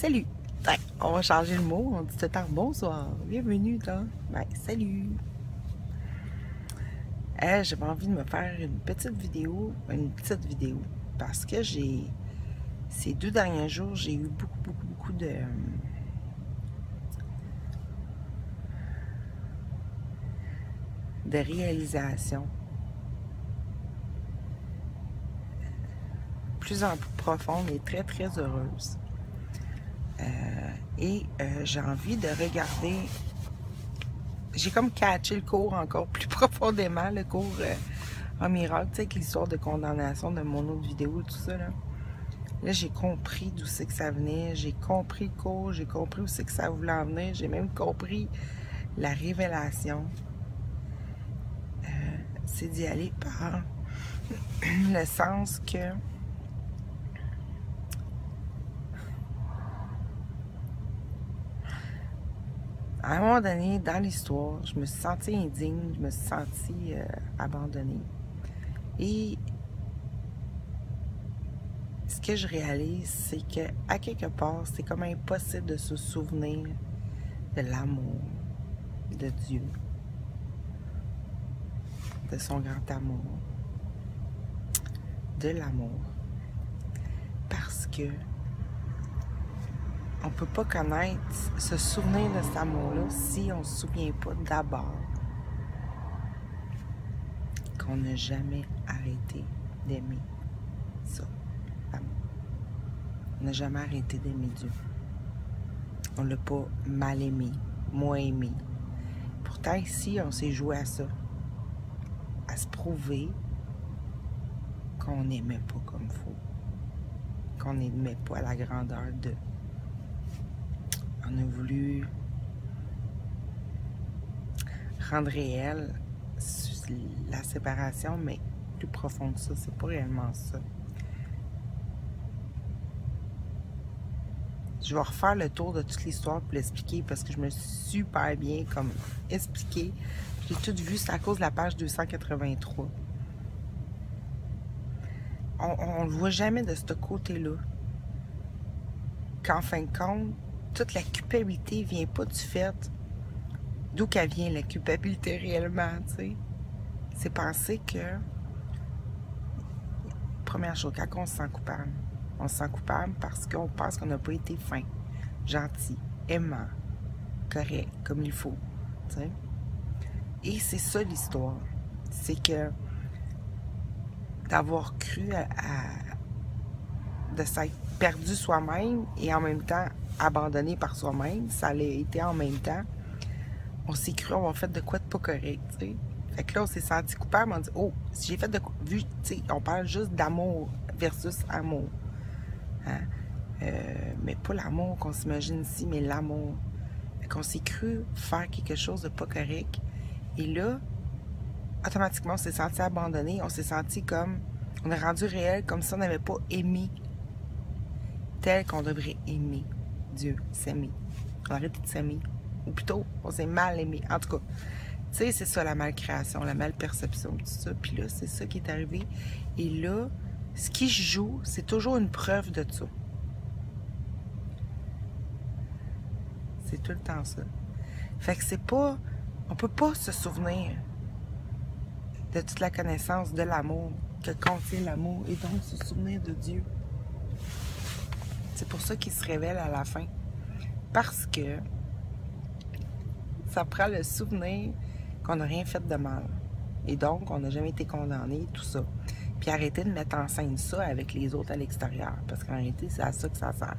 Salut! Ouais, on va changer le mot. On dit tout le temps bonsoir. Bienvenue dans. Ben, salut! J'avais envie de me faire une petite vidéo. Parce que ces 2 derniers jours, j'ai eu beaucoup de réalisations. Plus en plus profondes et très heureuses. J'ai envie de regarder. J'ai comme catché le cours encore plus profondément, le cours en miracle, tu sais, avec l'histoire de condamnation de mon autre vidéo et tout ça, là. Là, j'ai compris d'où c'est que ça venait, j'ai compris le cours, j'ai compris où c'est que ça voulait en venir, j'ai même compris la révélation. C'est d'y aller par le sens que à un moment donné, dans l'histoire, je me suis sentie indigne, je me suis sentie abandonnée. Et ce que je réalise, c'est que à quelque part, c'est comme impossible de se souvenir de l'amour de Dieu, de son grand amour, de l'amour. Parce que on ne peut pas connaître, se souvenir de cet amour-là si on ne se souvient pas d'abord qu'on n'a jamais arrêté d'aimer ça, l'amour. On n'a jamais arrêté d'aimer Dieu. On ne l'a pas mal aimé, moins aimé. Pourtant, ici, on s'est joué à ça. À se prouver qu'on n'aimait pas comme il faut. Qu'on n'aimait pas à la grandeur de. On a voulu rendre réel la séparation, mais plus profond que ça, c'est pas réellement ça. Je vais refaire le tour de toute l'histoire pour l'expliquer parce que je me suis super bien comme expliqué. J'ai tout vu, c'est à cause de la page 283. On le voit jamais de ce côté-là. Qu'en fin de compte, toute la culpabilité vient pas du fait d'où qu'elle vient, la culpabilité réellement, tu sais. C'est penser que, première chose, quand on se sent coupable, on se sent coupable parce qu'on pense qu'on n'a pas été fin, gentil, aimant, correct, comme il faut, tu sais. Et c'est ça l'histoire. C'est que d'avoir cru de s'être perdu soi-même et en même temps abandonné par soi-même, ça a été en même temps. On s'est cru avoir fait de quoi de pas correct, tu sais. Fait que là, on s'est senti coupable, on dit, oh, si j'ai fait de quoi, vu, tu sais, on parle juste d'amour versus amour. Hein? Mais pas l'amour qu'on s'imagine ici, mais l'amour. Fait qu'on s'est cru faire quelque chose de pas correct. Et là, automatiquement, on s'est senti abandonné, on s'est senti comme, on est rendu réel comme si on n'avait pas aimé tel qu'on devrait aimer Dieu, s'aimer. On a arrêté de s'aimer. Ou plutôt, on s'est mal aimé. En tout cas, tu sais, c'est ça la malcréation, la malperception, tout ça. Puis là, c'est ça qui est arrivé. Et là, ce qui se joue, c'est toujours une preuve de ça. C'est tout le temps ça. Fait que c'est pas... On peut pas se souvenir de toute la connaissance de l'amour, que contient l'amour, et donc se souvenir de Dieu. C'est pour ça qu'il se révèle à la fin. Parce que ça prend le souvenir qu'on n'a rien fait de mal. Et donc, on n'a jamais été condamné, tout ça. Puis arrêter de mettre en scène ça avec les autres à l'extérieur. Parce qu'en réalité, c'est à ça que ça sert.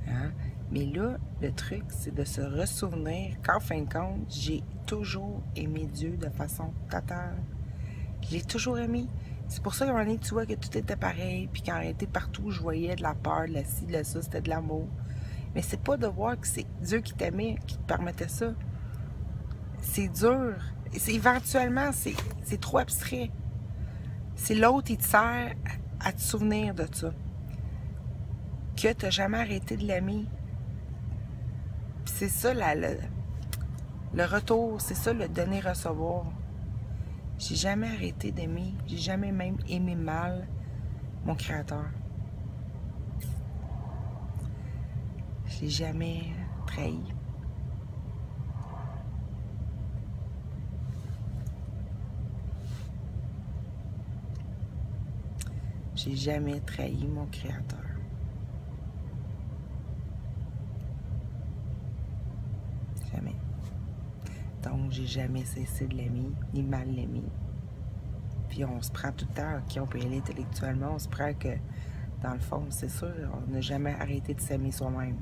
Hein? Mais là, le truc, c'est de se ressouvenir qu'en fin de compte, j'ai toujours aimé Dieu de façon totale. Je l'ai toujours aimé. C'est pour ça qu'à un moment donné, tu vois que tout était pareil, puis qu'en réalité, partout, je voyais de la peur, de la ci, de la ça, c'était de l'amour. Mais c'est pas de voir que c'est Dieu qui t'aimait, qui te permettait ça. C'est dur. Éventuellement, c'est trop abstrait. C'est l'autre, il te sert à te souvenir de ça. Que tu n'as jamais arrêté de l'aimer. Puis c'est ça, le retour, c'est ça, le donner-recevoir. J'ai jamais arrêté d'aimer. J'ai jamais même aimé mal mon Créateur. J'ai jamais trahi. J'ai jamais trahi mon Créateur. Jamais. Donc, j'ai jamais cessé de l'aimer, ni mal l'aimer. Puis on se prend tout le temps, ok, on peut y aller intellectuellement, on se prend que, dans le fond, c'est sûr, on n'a jamais arrêté de s'aimer soi-même.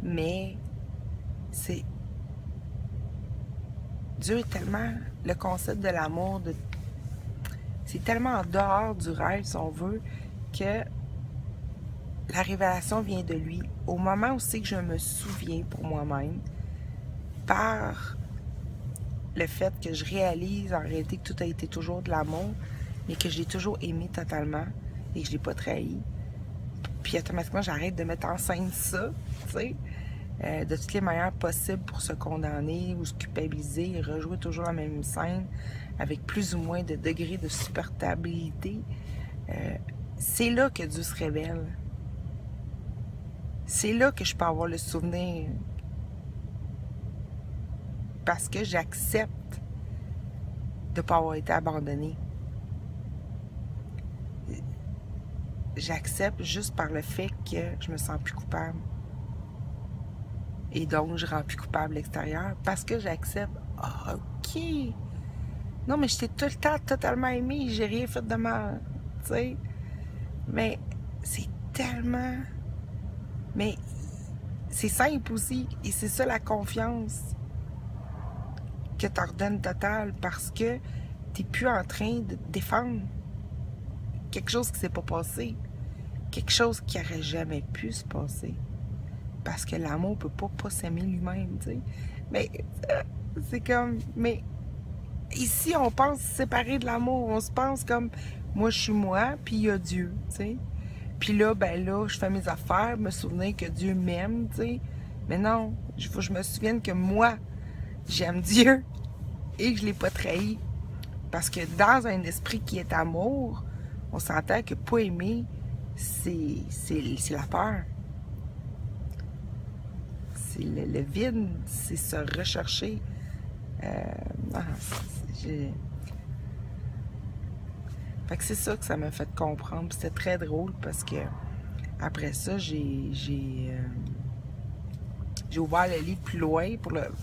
Mais, c'est... Dieu est tellement... Le concept de l'amour, c'est tellement en dehors du rêve, si on veut, que la révélation vient de lui. Au moment où c'est que je me souviens pour moi-même, par le fait que je réalise en réalité que tout a été toujours de l'amour, mais que je l'ai toujours aimé totalement et que je ne l'ai pas trahi. Puis automatiquement, j'arrête de mettre en scène ça, tu sais, de toutes les manières possibles pour se condamner ou se culpabiliser et rejouer toujours la même scène avec plus ou moins de degrés de supportabilité. C'est là que Dieu se révèle. C'est là que je peux avoir le souvenir. Parce que j'accepte de ne pas avoir été abandonnée. J'accepte juste par le fait que je me sens plus coupable. Et donc, je rends plus coupable l'extérieur parce que j'accepte. Ah, ok. Non, mais je t'ai tout le temps totalement aimé. J'ai rien fait de mal. Tu sais. Mais c'est tellement... Mais c'est simple aussi. Et c'est ça la confiance que tu ordonnes totale parce que tu n'es plus en train de défendre quelque chose qui ne s'est pas passé. Quelque chose qui n'aurait jamais pu se passer. Parce que l'amour ne peut pas s'aimer lui-même, tu sais. Mais c'est comme... Mais ici, on pense séparer de l'amour. On se pense comme, moi, je suis moi, puis il y a Dieu, tu sais. Puis là, ben là, je fais mes affaires, me souvenir que Dieu m'aime, tu sais. Mais non, il faut que je me souvienne que moi, j'aime Dieu et que je ne l'ai pas trahi. Parce que dans un esprit qui est amour, on s'entend que pas aimer, c'est la peur. C'est le vide, c'est se rechercher. Fait que c'est ça que ça m'a fait comprendre. C'était très drôle parce que après ça, j'ai ouvert le livre plus loin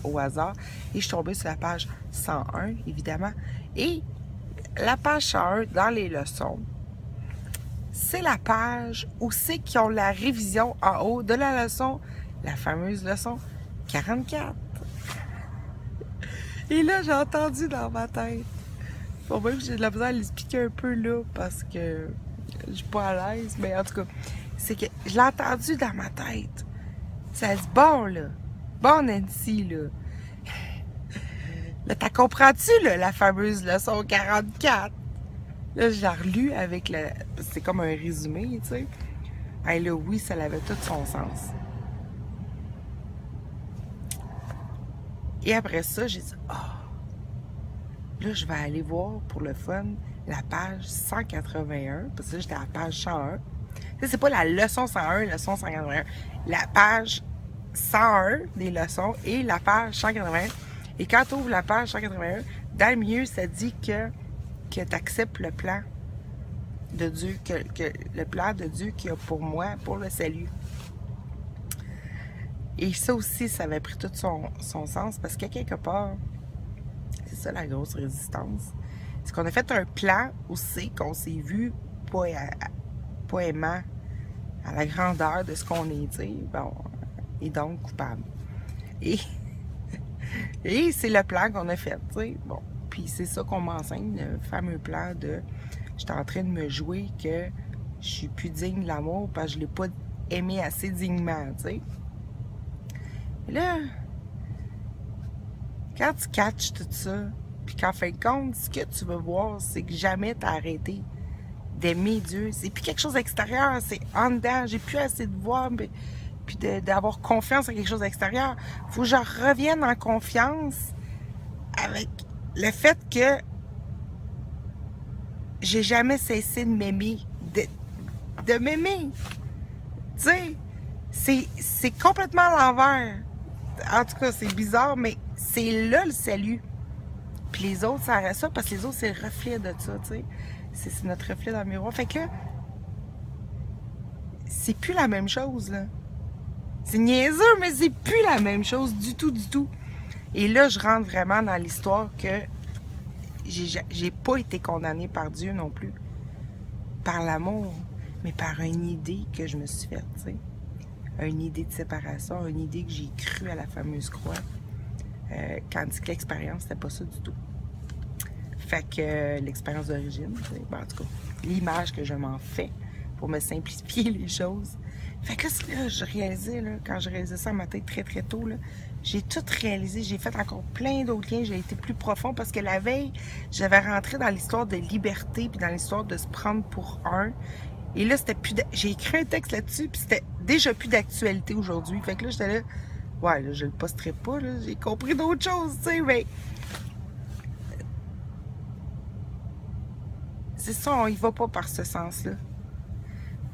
au hasard et je suis tombée sur la page 101, évidemment. Et la page 101, dans les leçons, c'est la page où c'est qu'ils ont la révision en haut de la leçon, la fameuse leçon 44. Et là, j'ai entendu dans ma tête. Bon, même j'ai de la misère à l'expliquer un peu là, parce que je suis pas à l'aise, mais en tout cas, c'est que je l'ai entendu dans ma tête. Ça dit, bon, là, bon, Nancy, là, là, t'as compris-tu, là, la fameuse leçon 44? Là, je l'ai relue avec le... C'est comme un résumé, tu sais. Et là, oui, ça avait tout son sens. Et après ça, j'ai dit, là, je vais aller voir pour le fun la page 181, parce que là, j'étais à la page 101. Ça, c'est pas la leçon 101, leçon 181. La page 101 des leçons et la page 181. Et quand tu ouvres la page 181, dans le milieu, ça dit que tu acceptes le plan de Dieu, que le plan de Dieu qu'il y a pour moi, pour le salut. Et ça aussi, ça avait pris tout son sens, parce que quelque part, c'est ça la grosse résistance, c'est qu'on a fait un plan où c'est qu'on s'est vu pas aimant à la grandeur de ce qu'on est, tu sais, bon, et donc coupable. Et c'est le plan qu'on a fait, tu sais, bon. Puis c'est ça qu'on m'enseigne, le fameux plan de j'étais en train de me jouer que je suis plus digne de l'amour parce que je l'ai pas aimé assez dignement, tu sais. Et là, quand tu catches tout ça, puis qu'en fin de compte, ce que tu veux voir, c'est que jamais t'as arrêté d'aimer Dieu. C'est plus quelque chose d'extérieur, c'est en dedans. J'ai plus assez de voir, puis d'avoir confiance en quelque chose d'extérieur. Faut que je revienne en confiance avec le fait que j'ai jamais cessé de m'aimer, de m'aimer. Tu sais, C'est complètement à l'envers. En tout cas, c'est bizarre, mais c'est là le salut. Puis les autres, ça reste ça, parce que les autres, c'est le reflet de ça, tu sais. C'est notre reflet dans le miroir. Fait que c'est plus la même chose, là. C'est niaiseux, mais c'est plus la même chose du tout, du tout. Et là, je rentre vraiment dans l'histoire que j'ai pas été condamnée par Dieu non plus. Par l'amour, mais par une idée que je me suis faite, tu sais. Une idée de séparation, une idée que j'ai cru à la fameuse croix. Tandis que l'expérience, c'était pas ça du tout. Fait que l'expérience d'origine, ben, en tout cas, l'image que je m'en fais pour me simplifier les choses. Fait que là, je réalisais, là, quand je réalisais ça à ma tête très très tôt, là, j'ai tout réalisé, j'ai fait encore plein d'autres liens, j'ai été plus profond parce que la veille, j'avais rentré dans l'histoire de liberté puis dans l'histoire de se prendre pour un. Et là, c'était plus. J'ai écrit un texte là-dessus, puis c'était déjà plus d'actualité aujourd'hui. Fait que là, j'étais là, ouais, là, je le posterai pas, là, j'ai compris d'autres choses, tu sais, mais. C'est ça, on y va pas par ce sens-là.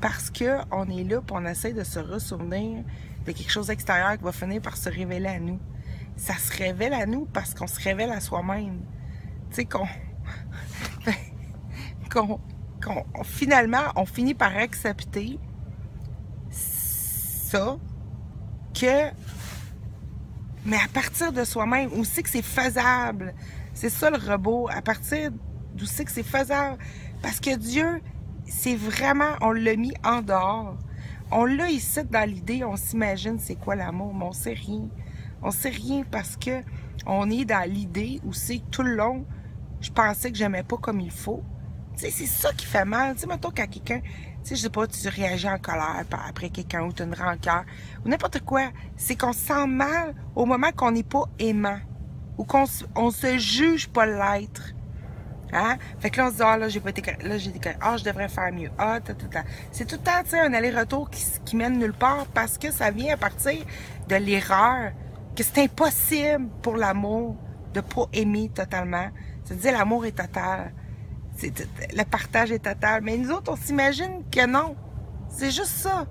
Parce qu'on est là, puis on essaie de se ressouvenir de quelque chose d'extérieur qui va finir par se révéler à nous. Ça se révèle à nous parce qu'on se révèle à soi-même. Tu sais, finalement, on finit par accepter ça, que, mais à partir de soi-même, où c'est que c'est faisable. C'est ça le robot, à partir d'où c'est que c'est faisable. Parce que Dieu, c'est vraiment, on l'a mis en dehors. On l'a ici dans l'idée, on s'imagine c'est quoi l'amour, mais on sait rien. On sait rien parce que on est dans l'idée où c'est tout le long, je pensais que j'aimais pas comme il faut. Tu sais, c'est ça qui fait mal. Tu sais, mettons quand quelqu'un, tu sais, je sais pas, tu réagis en colère après quelqu'un ou tu as une rancœur ou n'importe quoi. C'est qu'on se sent mal au moment qu'on n'est pas aimant ou qu'on se juge pas l'être. Hein? Fait que là, on se dit, ah, là, j'ai pas été correct. Là, j'ai dit, ah, je devrais faire mieux. Ah, c'est tout le temps, tu sais, un aller-retour qui mène nulle part parce que ça vient à partir de l'erreur, que c'est impossible pour l'amour de pas aimer totalement. C'est-à-dire, l'amour est total. Le partage est total. Mais nous autres, on s'imagine que non. C'est juste ça.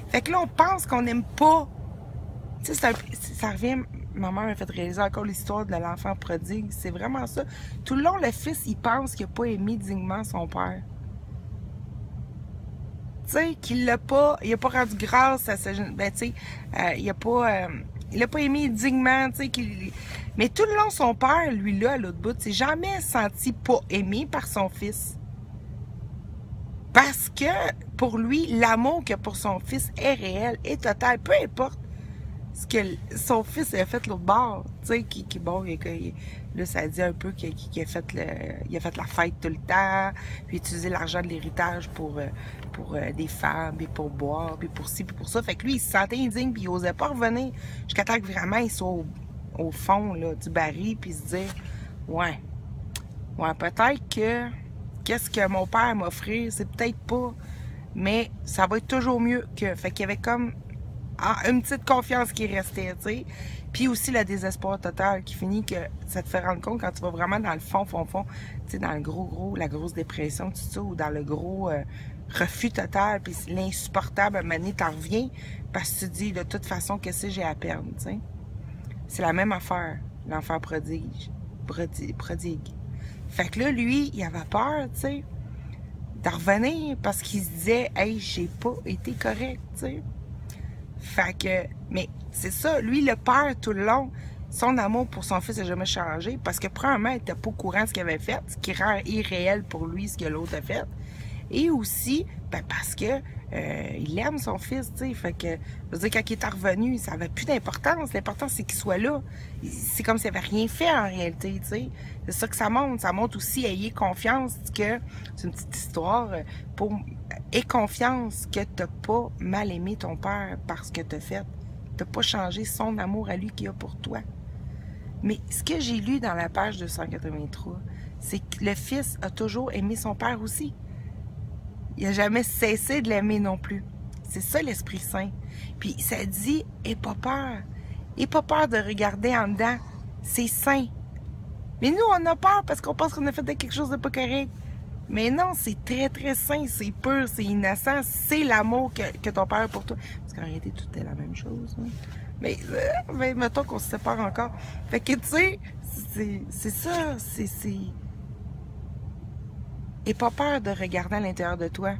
Fait que là, on pense qu'on n'aime pas. Tu sais, ça revient. Ma mère m'a fait réaliser encore l'histoire de l'enfant prodigue. C'est vraiment ça. Tout le long, le fils, il pense qu'il n'a pas aimé dignement son père. Tu sais, qu'il l'a pas. Il n'a pas rendu grâce à sa. Ben, tu sais, il n'a pas. Il l'a pas aimé dignement, tu sais. Mais tout le long, son père, lui, là, à l'autre bout, s'est jamais senti pas aimé par son fils. Parce que, pour lui, l'amour qu'il a pour son fils est réel, est total. Peu importe ce que son fils a fait l'autre bord, tu sais, bon, là, ça dit un peu qu'il a fait la fête tout le temps, puis utilisé l'argent de l'héritage pour des femmes, puis pour boire, puis pour ci, puis pour ça. Fait que lui, il se sentait indigne, puis il osait pas revenir jusqu'à temps que vraiment il soit au fond là, du baril, puis se dire, ouais, peut-être que qu'est-ce que mon père m'a offert, c'est peut-être pas, mais ça va être toujours mieux que. Fait qu'il y avait comme une petite confiance qui restait, tu sais. Puis aussi le désespoir total qui finit que ça te fait rendre compte quand tu vas vraiment dans le fond, tu sais, dans le gros, la grosse dépression, tout ça, ou dans le gros refus total, puis l'insupportable, à un moment donné, t'en reviens parce que tu te dis, de toute façon, qu'est-ce que j'ai à perdre, tu sais. C'est la même affaire, l'enfant prodigue. Fait que là, lui, il avait peur, tu sais, d'en revenir parce qu'il se disait, hey, j'ai pas été correct, tu sais. Fait que, mais c'est ça, lui, le père tout le long, son amour pour son fils n'a jamais changé parce que, premièrement, il n'était pas au courant de ce qu'il avait fait, ce qui rend irréel pour lui ce que l'autre a fait. Et aussi, ben parce que il aime son fils, tu sais. Fait que, je veux dire, quand il est revenu, ça n'avait plus d'importance. L'important, c'est qu'il soit là. C'est comme s'il n'avait rien fait en réalité, tu sais. C'est ça que ça montre. Ça montre aussi, ayez confiance que, c'est une petite histoire, aie confiance que tu n'as pas mal aimé ton père parce que tu as fait. Tu n'as pas changé son amour à lui qu'il a pour toi. Mais ce que j'ai lu dans la page 283, c'est que le fils a toujours aimé son père aussi. Il n'a jamais cessé de l'aimer non plus. C'est ça l'Esprit Saint. Puis ça dit, aie pas peur. Aie pas peur de regarder en dedans. C'est saint. Mais nous, on a peur parce qu'on pense qu'on a fait quelque chose de pas correct. Mais non, c'est très, très sain, c'est pur, c'est innocent, c'est l'amour que ton père a pour toi. Parce qu'en réalité, tout est la même chose. Hein. Mais mettons qu'on se sépare encore. Fait que, tu sais, c'est ça, c'est... Aie pas peur de regarder à l'intérieur de toi.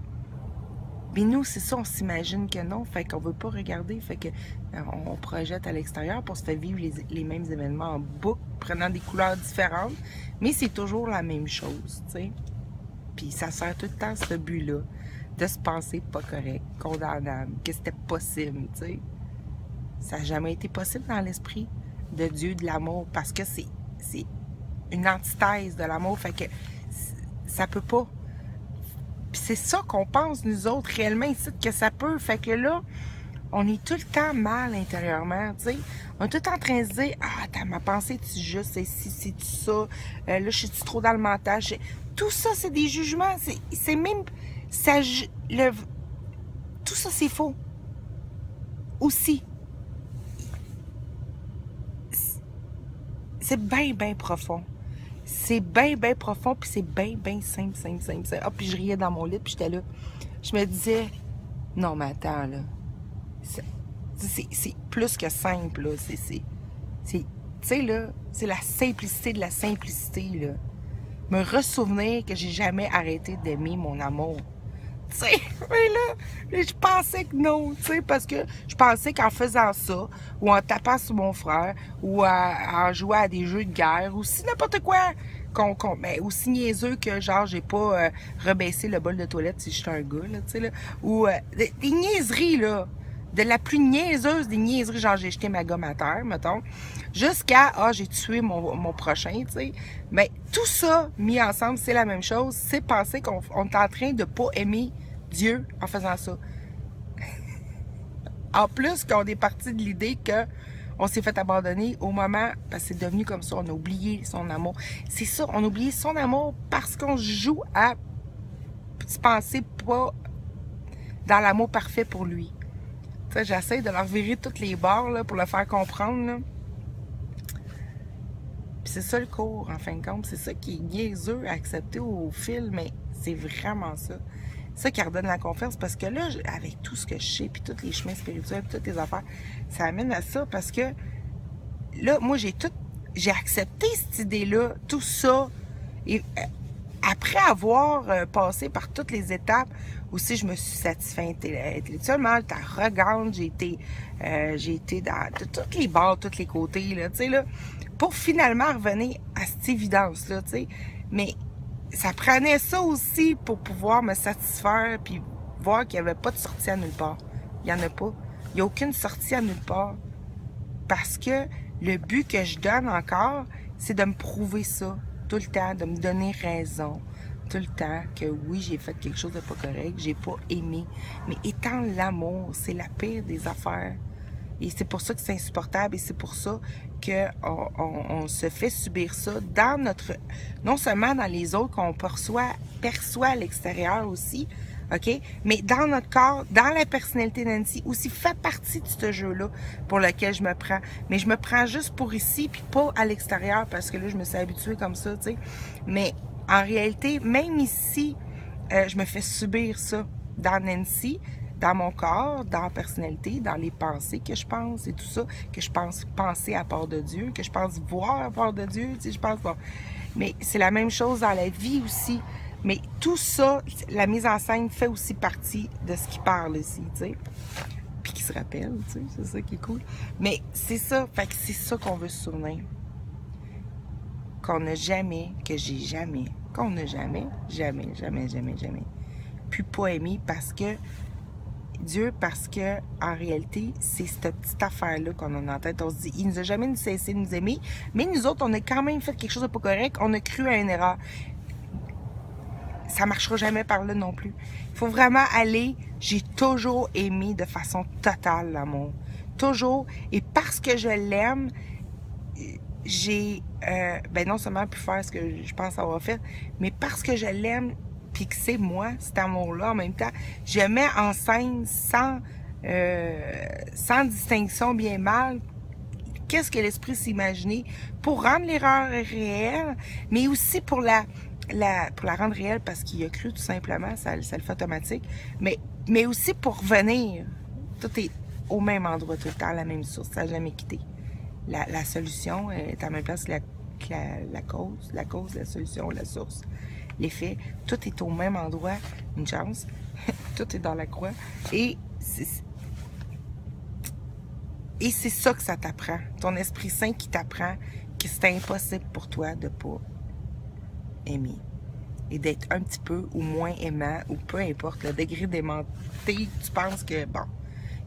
Mais nous, c'est ça, on s'imagine que non, fait qu'on veut pas regarder, fait que on projette à l'extérieur pour se faire vivre les mêmes événements en boucle, prenant des couleurs différentes, mais c'est toujours la même chose, tu sais. Puis ça sert tout le temps ce but-là, de se penser pas correct, condamnable, que c'était possible, tu sais. Ça n'a jamais été possible dans l'esprit de Dieu, de l'amour, parce que c'est une antithèse de l'amour, fait que ça peut pas. Puis c'est ça qu'on pense, nous autres, réellement, ici, que ça peut. Fait que là, on est tout le temps mal intérieurement, tu sais. On est tout le temps en train de se dire, ah, t'as ma pensée, tu juste, c'est tout ça. Là, je suis trop dans le mental. Tout ça, c'est des jugements. C'est même... Tout ça, c'est faux. Aussi. C'est bien, bien profond. C'est bien, bien profond, puis c'est bien, bien simple. Ah, puis je riais dans mon lit, puis j'étais là. Je me disais, non, mais attends, là. C'est plus que simple, là. Tu sais, là, c'est la simplicité de la simplicité, là. Me ressouvenir que j'ai jamais arrêté d'aimer mon amour. Tu sais, mais là, je pensais que non, tu sais, parce que je pensais qu'en faisant ça, ou en tapant sur mon frère, ou en jouant à des jeux de guerre, ou si n'importe quoi, mais aussi niaiseux que, genre, j'ai pas rebaissé le bol de toilette si j'étais un gars, là, tu sais, là, ou des niaiseries, là, de la plus niaiseuse des niaiseries, genre, j'ai jeté ma gomme à terre, mettons, jusqu'à, j'ai tué mon prochain, tu sais, mais tout ça, mis ensemble, c'est la même chose, c'est penser qu'on est en train de pas aimer Dieu en faisant ça. En plus qu'on est parti de l'idée que on s'est fait abandonner au moment, parce que c'est devenu comme ça, on a oublié son amour. C'est ça, on a oublié son amour parce qu'on joue à se penser pas dans l'amour parfait pour lui. Tu sais, j'essaie de leur virer toutes les barres là, pour le faire comprendre. Là. Puis c'est ça le cours, en fin de compte. C'est ça qui est niaiseux à accepter au fil, mais c'est vraiment ça. C'est ça qui redonne la confiance, parce que là, avec tout ce que je sais, puis tous les chemins spirituels, puis toutes les affaires, ça amène à ça, parce que là, moi, j'ai accepté cette idée-là, tout ça, et après avoir passé par toutes les étapes, aussi, je me suis satisfaite intellectuellement, j'étais arrogante, j'ai été dans toutes les bords, tous les côtés, là, tu sais, là, pour finalement revenir à cette évidence-là, tu sais, mais ça prenait ça aussi pour pouvoir me satisfaire puis voir qu'il n'y avait pas de sortie à nulle part. Il n'y en a pas. Il n'y a aucune sortie à nulle part. Parce que le but que je donne encore, c'est de me prouver ça tout le temps, de me donner raison tout le temps que oui, j'ai fait quelque chose de pas correct, j'ai pas aimé. Mais étant l'amour, c'est la pire des affaires. Et c'est pour ça que c'est insupportable et c'est pour ça qu'on se fait subir ça dans notre... Non seulement dans les autres qu'on perçoit à l'extérieur aussi, OK? Mais dans notre corps, dans la personnalité d'Nancy aussi, fait partie de ce jeu-là pour lequel je me prends. Mais je me prends juste pour ici puis pas à l'extérieur parce que là, je me suis habituée comme ça, tu sais. Mais en réalité, même ici, je me fais subir ça dans Nancy, dans mon corps, dans la personnalité, dans les pensées que je pense et tout ça, que je pense penser à part de Dieu, que je pense voir à part de Dieu, tu sais, je pense bon. Mais c'est la même chose dans la vie aussi. Mais tout ça, la mise en scène fait aussi partie de ce qui parle ici, tu sais. Puis qui se rappelle, tu sais, c'est ça qui est cool. Mais c'est ça, fait que c'est ça qu'on veut se souvenir. Qu'on n'a jamais, que j'ai jamais, qu'on n'a jamais, puis pas aimé parce que Dieu, parce que en réalité, c'est cette petite affaire-là qu'on a en tête. On se dit, il nous a jamais cessé de nous aimer, mais nous autres, on a quand même fait quelque chose de pas correct, on a cru à une erreur. Ça marchera jamais par là non plus. Il faut vraiment aller, j'ai toujours aimé de façon totale l'amour. Toujours. Et parce que je l'aime, j'ai, non seulement pu faire ce que je pense avoir fait, mais parce que je l'aime, puis que c'est moi, cet amour-là, en même temps, je mets en scène sans distinction bien mal qu'est-ce que l'esprit s'est imaginé pour rendre l'erreur réelle, mais aussi pour la pour la rendre réelle parce qu'il y a cru tout simplement, ça le fait automatique, mais aussi pour revenir. Tout est au même endroit tout le temps, la même source, ça n'a jamais quitté. La solution est à la même place que la cause, la solution, la source, l'effet, tout est au même endroit, une chance, tout est dans la croix, et c'est ça que ça t'apprend, ton Esprit Saint qui t'apprend que c'est impossible pour toi de ne pas aimer et d'être un petit peu ou moins aimant, ou peu importe le degré d'aimanté, tu penses que, bon,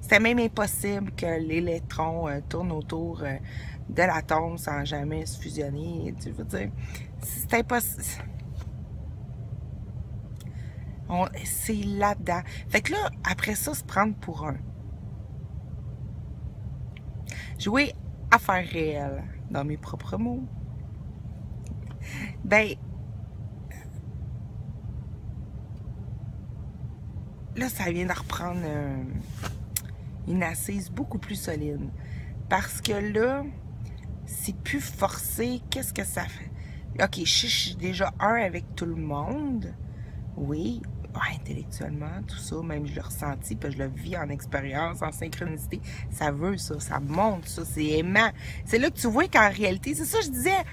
c'est même impossible que l'électron tourne autour de l'atome sans jamais se fusionner. Tu veux dire, c'est impossible. C'est là-dedans. Fait que là, après ça, se prendre pour un. Jouer à faire réel, dans mes propres mots. Ben, là, ça vient de reprendre une assise beaucoup plus solide. Parce que là, c'est plus forcé. Qu'est-ce que ça fait? OK, je suis déjà un avec tout le monde. Oui, intellectuellement, tout ça, même je le ressentis, puis je le vis en expérience, en synchronicité. Ça veut ça, ça monte ça, c'est aimant. C'est là que tu vois qu'en réalité, c'est ça que je disais,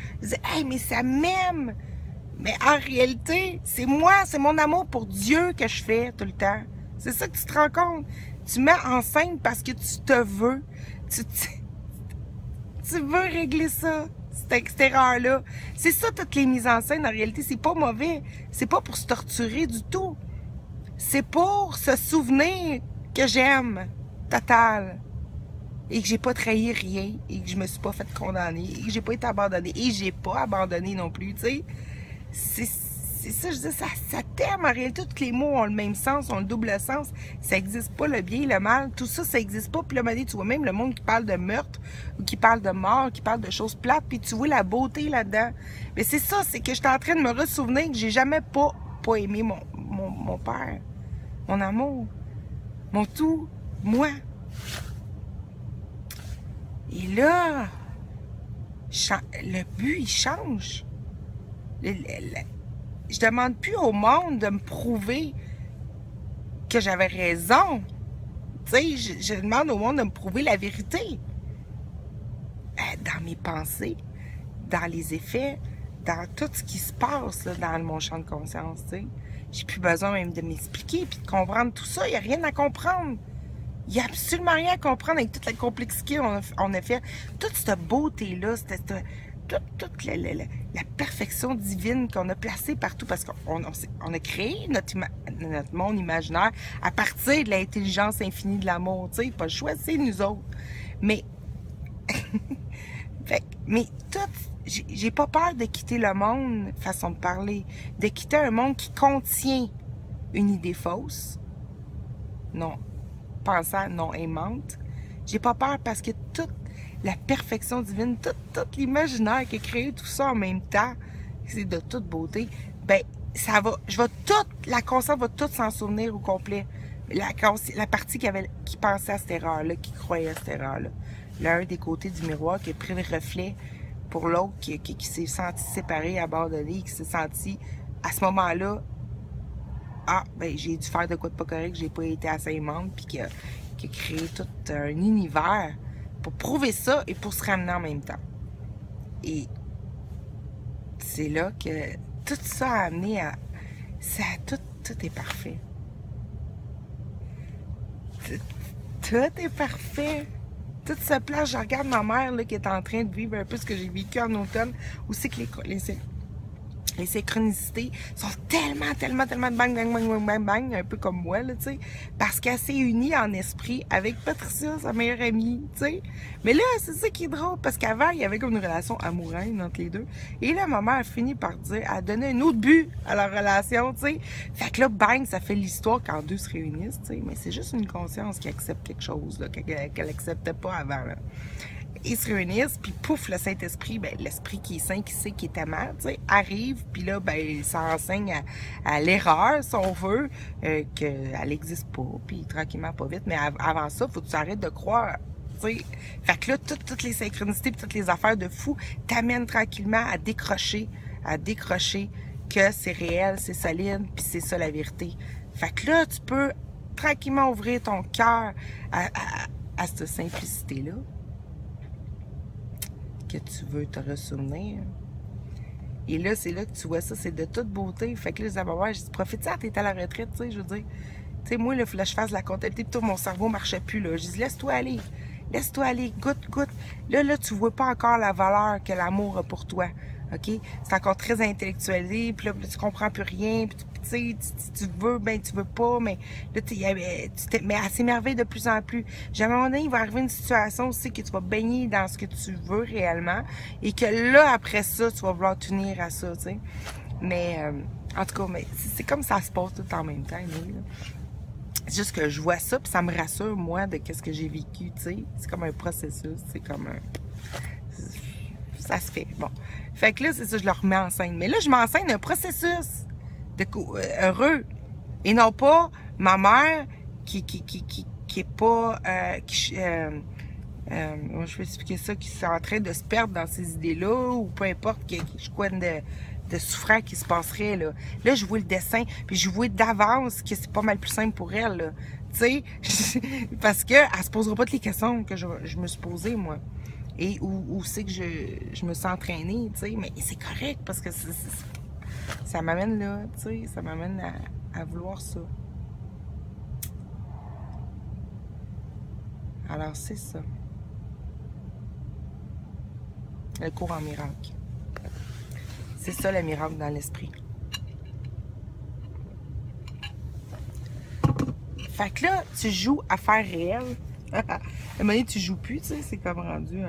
hey, mais ça m'aime. Mais en réalité, c'est moi, c'est mon amour pour Dieu que je fais tout le temps. C'est ça que tu te rends compte. Tu mets en scène parce que tu te veux. Tu veux régler ça, cette erreur-là. C'est ça, toutes les mises en scène, en réalité, c'est pas mauvais. C'est pas pour se torturer du tout. C'est pour se souvenir que j'aime, total. Et que j'ai pas trahi rien, et que je me suis pas fait condamner, et que j'ai pas été abandonnée, et j'ai pas abandonné non plus, tu sais. C'est ça, je dis, ça t'aime. En réalité, tous les mots ont le même sens, ont le double sens. Ça n'existe pas, le bien, le mal. Tout ça, ça n'existe pas. Puis là, tu vois même le monde qui parle de meurtre, ou qui parle de mort, qui parle de choses plates, puis tu vois la beauté là-dedans. Mais c'est ça, c'est que j'étais en train de me ressouvenir que j'ai jamais pas aimé mon père, mon amour, mon tout, moi. Et là, le but, il change. Je demande plus au monde de me prouver que j'avais raison. Tu sais, je demande au monde de me prouver la vérité. Dans mes pensées, dans les effets, dans tout ce qui se passe là, dans mon champ de conscience, tu sais. J'ai plus besoin même de m'expliquer puis de comprendre tout ça. Il n'y a rien à comprendre. Il n'y a absolument rien à comprendre avec toute la complexité qu'on a fait. Toute cette beauté-là, toute la perfection divine qu'on a placée partout, parce qu'on a créé notre monde imaginaire à partir de l'intelligence infinie de l'amour, tu sais, pas le choix, c'est nous autres. Mais, j'ai pas peur de quitter le monde, façon de parler, de quitter un monde qui contient une idée fausse, non pensant, non aimante. J'ai pas peur parce que toute la perfection divine, tout l'imaginaire qui a créé tout ça en même temps, c'est de toute beauté, ben, la conscience va tout s'en souvenir au complet. La partie qui pensait à cette erreur-là, qui croyait à cette erreur-là. L'un des côtés du miroir qui a pris le reflet pour l'autre, qui s'est senti séparé, abandonné, qui s'est senti, à ce moment-là, ben, j'ai dû faire de quoi de pas correct, j'ai pas été assez aimante, puis qui a créé tout un univers pour prouver ça et pour se ramener en même temps. Et c'est là que tout ça a amené à... Tout est parfait. Tout est parfait. Toute cette place, je regarde ma mère là, qui est en train de vivre un peu ce que j'ai vécu en automne, aussi que les synchronicités sont tellement de bang, un peu comme moi, là, tu sais, parce qu'elle s'est unie en esprit avec Patricia, sa meilleure amie, tu sais. Mais là, c'est ça qui est drôle, parce qu'avant, il y avait comme une relation amoureuse entre les deux. Et là, ma mère a fini par dire, elle a donné un autre but à leur relation, tu sais. Fait que là, bang, ça fait l'histoire quand deux se réunissent, tu sais. Mais c'est juste une conscience qui accepte quelque chose, là, qu'elle acceptait pas avant, là. Ils se réunissent, puis pouf, le Saint-Esprit, ben, l'Esprit qui est saint, qui sait, qui est aimant, tu sais, arrive, puis là, ben, ça enseigne à l'erreur, si on veut, qu'elle n'existe pas, puis tranquillement, pas vite, mais avant ça, faut que tu arrêtes de croire, tu sais. Fait que là, toutes les synchronicités, puis toutes les affaires de fou t'amènent tranquillement à décrocher, que c'est réel, c'est solide, puis c'est ça la vérité. Fait que là, tu peux tranquillement ouvrir ton cœur à cette simplicité-là que tu veux te ressouvenir. Et là, c'est là que tu vois ça, c'est de toute beauté. Fait que là, je disais, ouais, je dis, profite-en, t'es à la retraite, tu sais, je veux dire. Tu sais, moi, là, il fallait que je fasse la comptabilité, puis tout, mon cerveau ne marchait plus, là. Je dis, laisse-toi aller, goûte. Là, tu vois pas encore la valeur que l'amour a pour toi, OK? C'est encore très intellectualisé, puis là, tu comprends plus rien, puis tu sais, tu veux, ben tu veux pas, mais là, mais elle s'émerveille de plus en plus. Jamais à un moment donné, il va arriver une situation aussi que tu vas baigner dans ce que tu veux réellement, et que là, après ça, tu vas vouloir t'unir à ça, tu sais. Mais, en tout cas, mais c'est comme ça se passe tout en même temps, oui, là. C'est juste que je vois ça, puis ça me rassure, moi, de qu'est-ce que j'ai vécu, tu sais. C'est comme un processus, c'est comme un... Ça se fait, bon. Fait que là, c'est ça, je le remets en scène. Mais là, je m'enseigne un processus heureux. Et non pas ma mère qui est pas... je vais expliquer ça, qui est en train de se perdre dans ces idées-là, ou peu importe quoi de souffrant qui se passerait, là. Là, je vois le dessin, puis je vois d'avance que c'est pas mal plus simple pour elle, là. Tu sais, parce qu'elle se posera pas toutes les questions que je me suis posées, moi. Et où c'est que je me suis entraînée, tu sais. Mais c'est correct, parce que ça m'amène là, tu sais, ça m'amène à vouloir ça. Alors, c'est ça. Le cours en miracle. C'est ça, le miracle dans l'esprit. Fait que là, tu joues à faire réel. À un moment donné, tu joues plus, tu sais, c'est comme rendu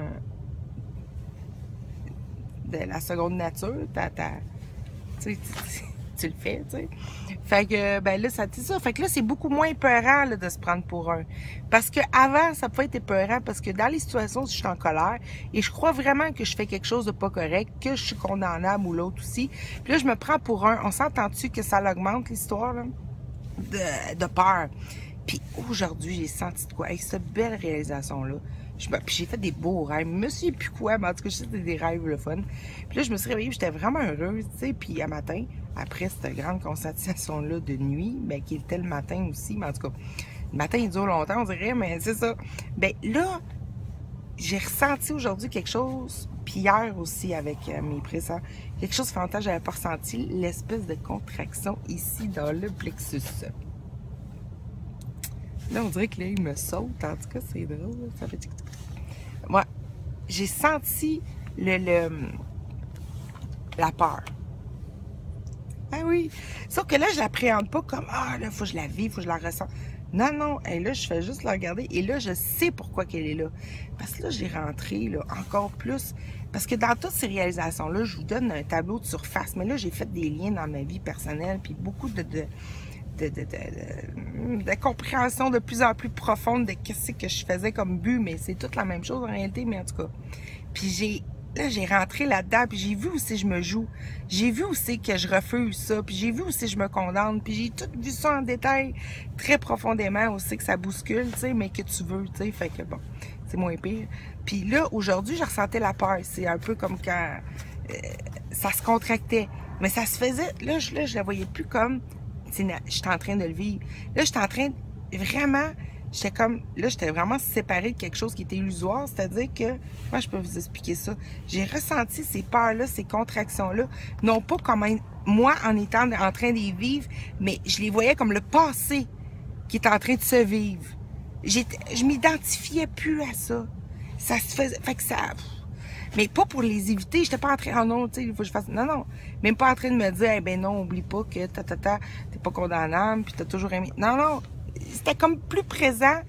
de la seconde nature. Tu le fais, tu sais. Fait que, ben là, c'est ça. Fait que là, c'est beaucoup moins épeurant là, de se prendre pour un. Parce que avant, ça pouvait être épeurant, parce que dans les situations où je suis en colère, et je crois vraiment que je fais quelque chose de pas correct, que je suis condamnable ou l'autre aussi, puis là, je me prends pour un. On s'entend-tu que ça l'augmente, l'histoire, là? De peur. Puis aujourd'hui, j'ai senti de quoi? Avec cette belle réalisation-là, puis j'ai fait des beaux rêves. Je me souviens plus quoi, mais en tout cas, c'était des rêves le fun. Puis là, je me suis réveillée, j'étais vraiment heureuse, tu sais. Puis à matin, après cette grande constatation-là de nuit, ben, qui était le matin aussi, mais en tout cas, le matin, il dure longtemps, on dirait, mais c'est ça. Ben là, j'ai ressenti aujourd'hui quelque chose, puis hier aussi avec mes pressants, quelque chose de fantastique, j'avais pas ressenti l'espèce de contraction ici dans le plexus. Là, on dirait que là, il me saute. En tout cas, c'est drôle. Ça fait... Moi, j'ai senti la peur. Ah oui. Sauf que là, je l'appréhende pas comme, ah, là, faut que je la vive, faut que je la ressente. Non, non. Et là, je fais juste la regarder. Et là, je sais pourquoi qu'elle est là. Parce que là, j'ai rentré, là, encore plus. Parce que dans toutes ces réalisations-là, je vous donne un tableau de surface. Mais là, j'ai fait des liens dans ma vie personnelle, puis beaucoup de compréhension de plus en plus profonde de qu'est-ce que je faisais comme but, mais c'est toute la même chose en réalité, mais en tout cas. Puis j'ai rentré là-dedans, puis j'ai vu où c'est que je me joue, j'ai vu où c'est que je refuse ça, puis j'ai vu où c'est que je me condamne, puis j'ai tout vu ça en détail, très profondément aussi que ça bouscule, tu sais, mais que tu veux, tu sais, fait que bon, c'est moins pire. Puis là, aujourd'hui, je ressentais la peur, c'est un peu comme quand ça se contractait, mais ça se faisait, là, je la voyais plus comme... J'étais en train de le vivre. Là, j'étais en train de vraiment... J'étais vraiment séparée de quelque chose qui était illusoire. C'est-à-dire que... Moi, je peux vous expliquer ça. J'ai ressenti ces peurs-là, ces contractions-là, non pas comme moi en étant en train de les vivre, mais je les voyais comme le passé qui est en train de se vivre. Je m'identifiais plus à ça. Ça se faisait... Fait que ça... Mais pas pour les éviter, j'étais pas en train, oh non, tu sais, il faut que je fasse, non, même pas en train de me dire, eh ben non, oublie pas que t'es pas condamnable, puis t'as toujours aimé. Non, c'était comme plus présent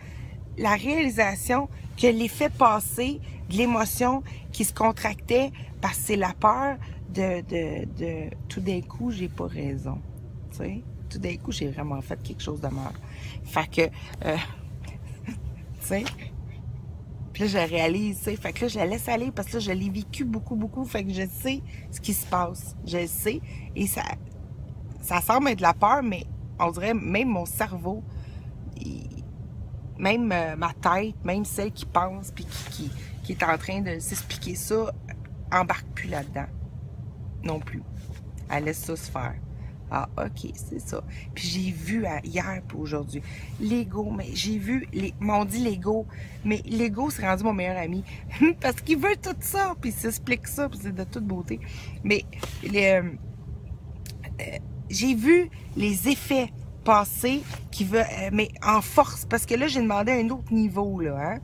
la réalisation que l'effet passé de l'émotion qui se contractait, parce que c'est la peur de tout d'un coup, j'ai pas raison, tu sais, tout d'un coup, j'ai vraiment fait quelque chose de mal. Fait que, tu sais, puis là, je réalise, tu sais. Fait que là, je la laisse aller parce que là, je l'ai vécu beaucoup. Fait que je sais ce qui se passe. Je le sais. Et ça semble être de la peur, mais on dirait même mon cerveau, même ma tête, même celle qui pense puis qui est en train de s'expliquer ça, embarque plus là-dedans. Non plus. Elle laisse ça se faire. Ah, OK, c'est ça. Puis j'ai vu hier puis aujourd'hui, Lego, mais j'ai vu, m'ont dit Lego, mais Lego, c'est rendu mon meilleur ami. Parce qu'il veut tout ça, puis il s'explique ça, puis c'est de toute beauté. Mais j'ai vu les effets passer qui veut, mais en force, parce que là, j'ai demandé un autre niveau, là, hein.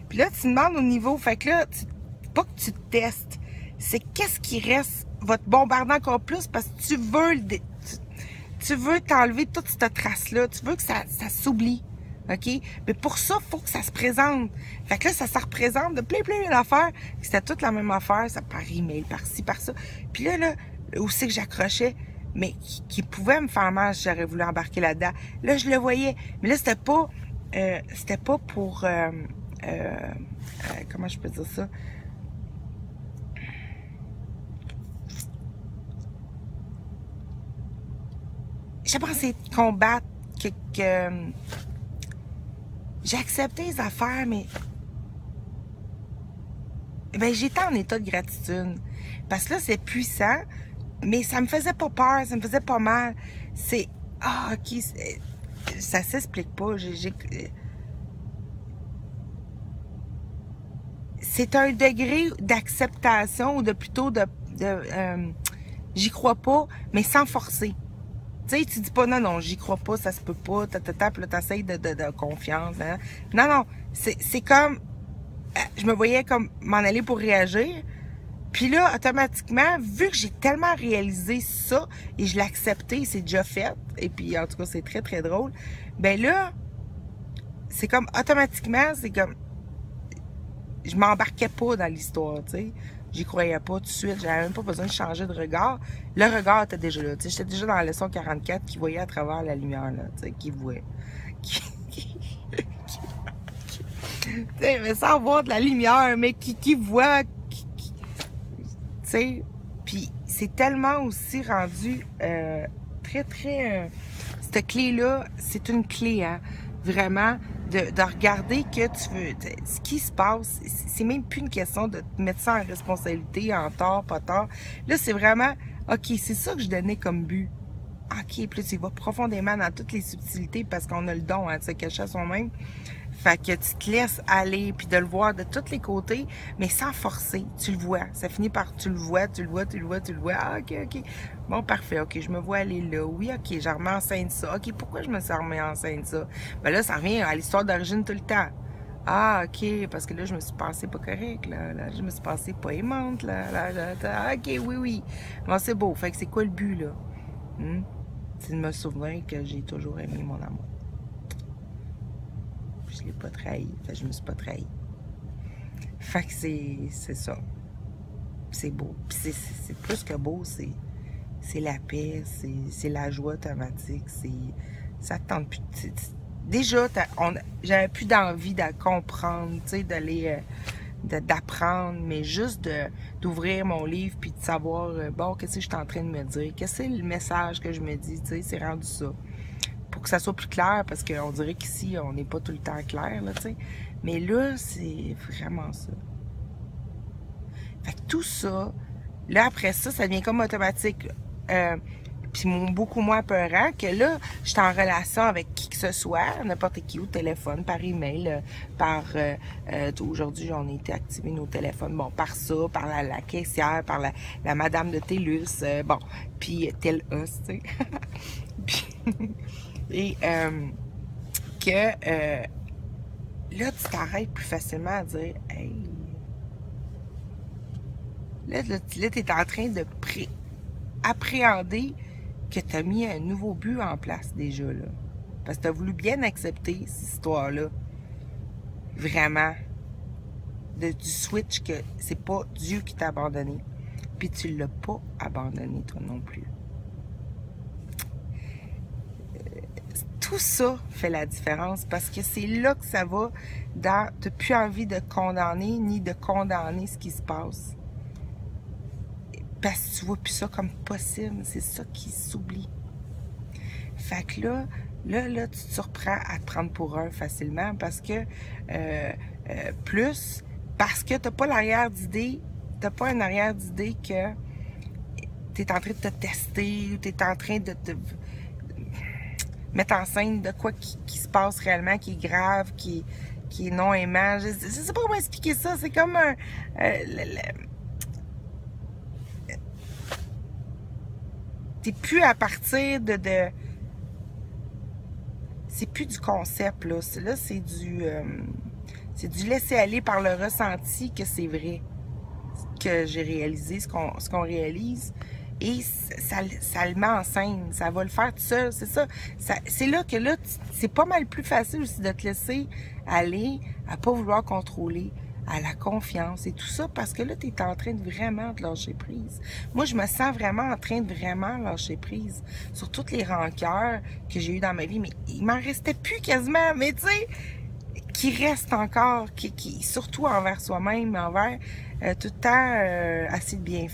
Puis là, tu demandes au niveau, fait que là, pas que tu testes, c'est qu'est-ce qui reste, va te bombarder encore plus, parce que tu veux t'enlever toute cette trace-là, tu veux que ça s'oublie, OK? Mais pour ça, il faut que ça se présente. Fait que là, ça représente de plein d'affaires. C'était toute la même affaire, ça par email, par-ci, par-ça. Puis là, où c'est que j'accrochais, mais qui pouvait me faire mal si j'aurais voulu embarquer là-dedans. Là, je le voyais. Mais là, c'était pas pour... comment je peux dire ça? J'ai pensé de combattre que j'ai accepté les affaires, mais ben, j'étais en état de gratitude. Parce que là, c'est puissant, mais ça me faisait pas peur, ça me faisait pas mal. C'est... Ah, OK, ça s'explique pas. C'est un degré d'acceptation ou de plutôt j'y crois pas, mais sans forcer. Tu sais, tu dis pas non, j'y crois pas, ça se peut pas, puis là, t'essayes de confiance. Hein. Non, c'est comme, je me voyais comme m'en aller pour réagir, puis là, automatiquement, vu que j'ai tellement réalisé ça, et je l'ai accepté, c'est déjà fait, et puis en tout cas, c'est très drôle, ben là, c'est comme, automatiquement, c'est comme, je m'embarquais pas dans l'histoire, tu sais. J'y croyais pas tout de suite. J'avais même pas besoin de changer de regard. Le regard était déjà là. J'étais déjà dans la leçon 44 qui voyait à travers la lumière, là, qui voyait. Mais sans voir de la lumière, mais qui voit. Tu sais. Puis c'est tellement aussi rendu très. Cette clé-là, c'est une clé, hein. Vraiment. De regarder que tu veux, ce qui se passe, c'est même plus une question de te mettre ça en responsabilité, en tort, pas tort. Là, c'est vraiment, OK, c'est ça que je donnais comme but. OK, puis tu vas profondément dans toutes les subtilités parce qu'on a le don, hein, de se cacher à soi-même. Fait que tu te laisses aller, puis de le voir de tous les côtés, mais sans forcer. Tu le vois. Ça finit par tu le vois. Ah, OK. Bon, parfait. OK, je me vois aller là. Oui, OK, je remets en scène ça. OK, pourquoi je me suis remis en scène ça? Ben là, ça revient à l'histoire d'origine tout le temps. Ah, OK, parce que là, je me suis passée pas correct, là. Je me suis passée pas aimante, là. OK, oui. Bon, c'est beau. Fait que c'est quoi le but, là? C'est de me souvenir que j'ai toujours aimé mon amour. Je l'ai pas trahi. Fait que je me suis pas trahi. Fait que c'est ça. C'est beau. Puis c'est plus que beau, c'est la paix, c'est la joie automatique, ça te tente plus. Déjà, j'avais plus d'envie de comprendre, tu sais, d'apprendre, mais juste d'ouvrir mon livre puis de savoir, bon, qu'est-ce que je suis en train de me dire, qu'est-ce que c'est le message que je me dis, tu sais, c'est rendu ça. Pour que ça soit plus clair, parce qu'on dirait qu'ici, on n'est pas tout le temps clair, là, tu sais. Mais là, c'est vraiment ça. Fait que tout ça, là, après ça, ça devient comme automatique. Puis beaucoup moins peurant que là, je suis en relation avec qui que ce soit, n'importe qui, au téléphone, par email, aujourd'hui, on a été activés nos téléphones, bon, par ça, par la caissière, par la madame de TELUS, bon, puis TELUS, tu sais. Et là, tu t'arrêtes plus facilement à dire, hey, là tu es en train de appréhender que tu as mis un nouveau but en place déjà, là. Parce que tu as voulu bien accepter cette histoire-là. Vraiment. Du switch que c'est pas Dieu qui t'a abandonné. Puis tu l'as pas abandonné, toi non plus. Tout ça fait la différence parce que c'est là que ça va dans... Tu n'as plus envie de condamner ni de condamner ce qui se passe. Parce que tu vois plus ça comme possible. C'est ça qui s'oublie. Fait que là, tu te surprends à te prendre pour un facilement parce que parce que t'as pas l'arrière d'idée, t'as pas un arrière d'idée que es en train de te tester, ou tu es en train de te mettre en scène de quoi qui se passe réellement, qui est grave, qui est non aimant. Je sais pas comment expliquer ça. C'est comme un... t'es plus à partir de c'est plus du concept, là. Là, c'est du laisser aller par le ressenti que c'est vrai, que j'ai réalisé, ce qu'on réalise. Et ça le met en scène, ça va le faire tout seul, c'est ça. C'est là que là, c'est pas mal plus facile aussi de te laisser aller à pas vouloir contrôler, à la confiance et tout ça, parce que là, tu es en train de vraiment te lâcher prise. Moi, je me sens vraiment en train de vraiment lâcher prise sur toutes les rancœurs que j'ai eues dans ma vie, mais il m'en restait plus quasiment, mais tu sais, qui reste encore, qui surtout envers soi-même, envers tout le temps assez de bien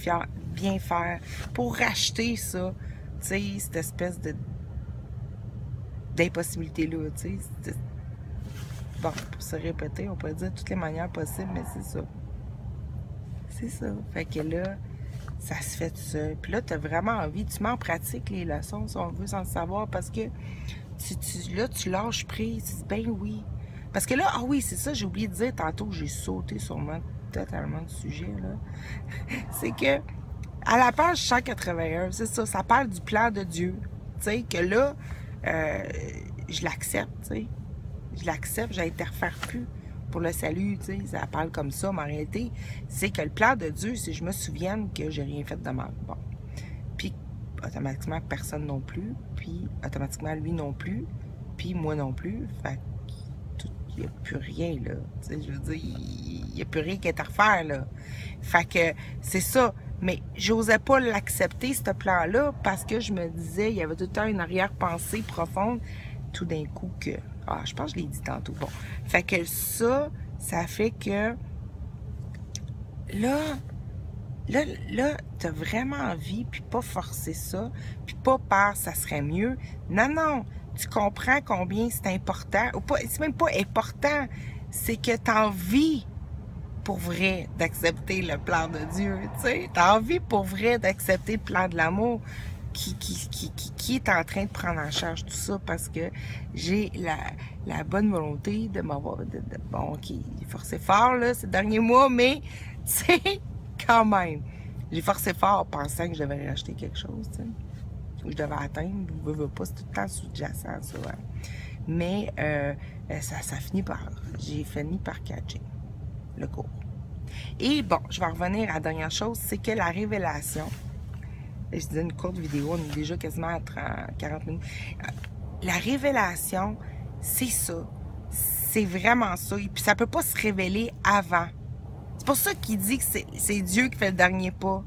faire, pour racheter ça, tu sais, cette espèce d'impossibilité-là, tu sais. Bon, pour se répéter, on peut dire de toutes les manières possibles, mais c'est ça. C'est ça. Fait que là, ça se fait tout seul. Puis là, tu as vraiment envie, tu mets en pratique les leçons, si on veut, sans le savoir, parce que là, tu lâches prise, tu dis, ben oui. Parce que là, ah oui, c'est ça, j'ai oublié de dire tantôt, j'ai sauté sûrement totalement du sujet, là. C'est que, à la page 181, c'est ça, ça parle du plan de Dieu. Tu sais, que là, je l'accepte, tu sais. Je l'accepte, j'interfère plus pour le salut, tu sais, ça parle comme ça, mais en réalité, c'est que le plan de Dieu, c'est que je me souvienne que j'ai rien fait de mal. Bon. Puis, automatiquement, personne non plus, puis, automatiquement, lui non plus, puis moi non plus, fait il n'y a plus rien, là, tu sais, je veux dire, il n'y a plus rien qu'à interfère, là. Fait que, c'est ça, mais j'osais pas l'accepter, ce plan-là, parce que je me disais, il y avait tout le temps une arrière-pensée profonde, tout d'un coup que... Ah, je pense que je l'ai dit tantôt. Bon. Fait que ça fait que là, t'as vraiment envie, puis pas forcer ça, puis pas par ça serait mieux. Non, tu comprends combien c'est important, ou pas, c'est même pas important, c'est que t'as envie pour vrai d'accepter le plan de Dieu, tu sais. T'as envie pour vrai d'accepter le plan de l'amour. Qui est en train de prendre en charge tout ça, parce que j'ai la bonne volonté de m'avoir... Bon, OK, j'ai forcé fort, là, ces derniers mois, mais, tu sais, quand même, j'ai forcé fort pensant que je devais racheter quelque chose, tu sais, ou je devais atteindre, je veux pas, c'est tout le temps sous-jacent, ça, ouais. Mais, ça finit par... J'ai fini par catcher le cours. Et bon, je vais revenir à la dernière chose, c'est que la révélation... Je disais une courte vidéo, on est déjà quasiment à 40 minutes. La révélation, c'est ça. C'est vraiment ça. Et puis ça peut pas se révéler avant. C'est pour ça qu'il dit que c'est Dieu qui fait le dernier pas.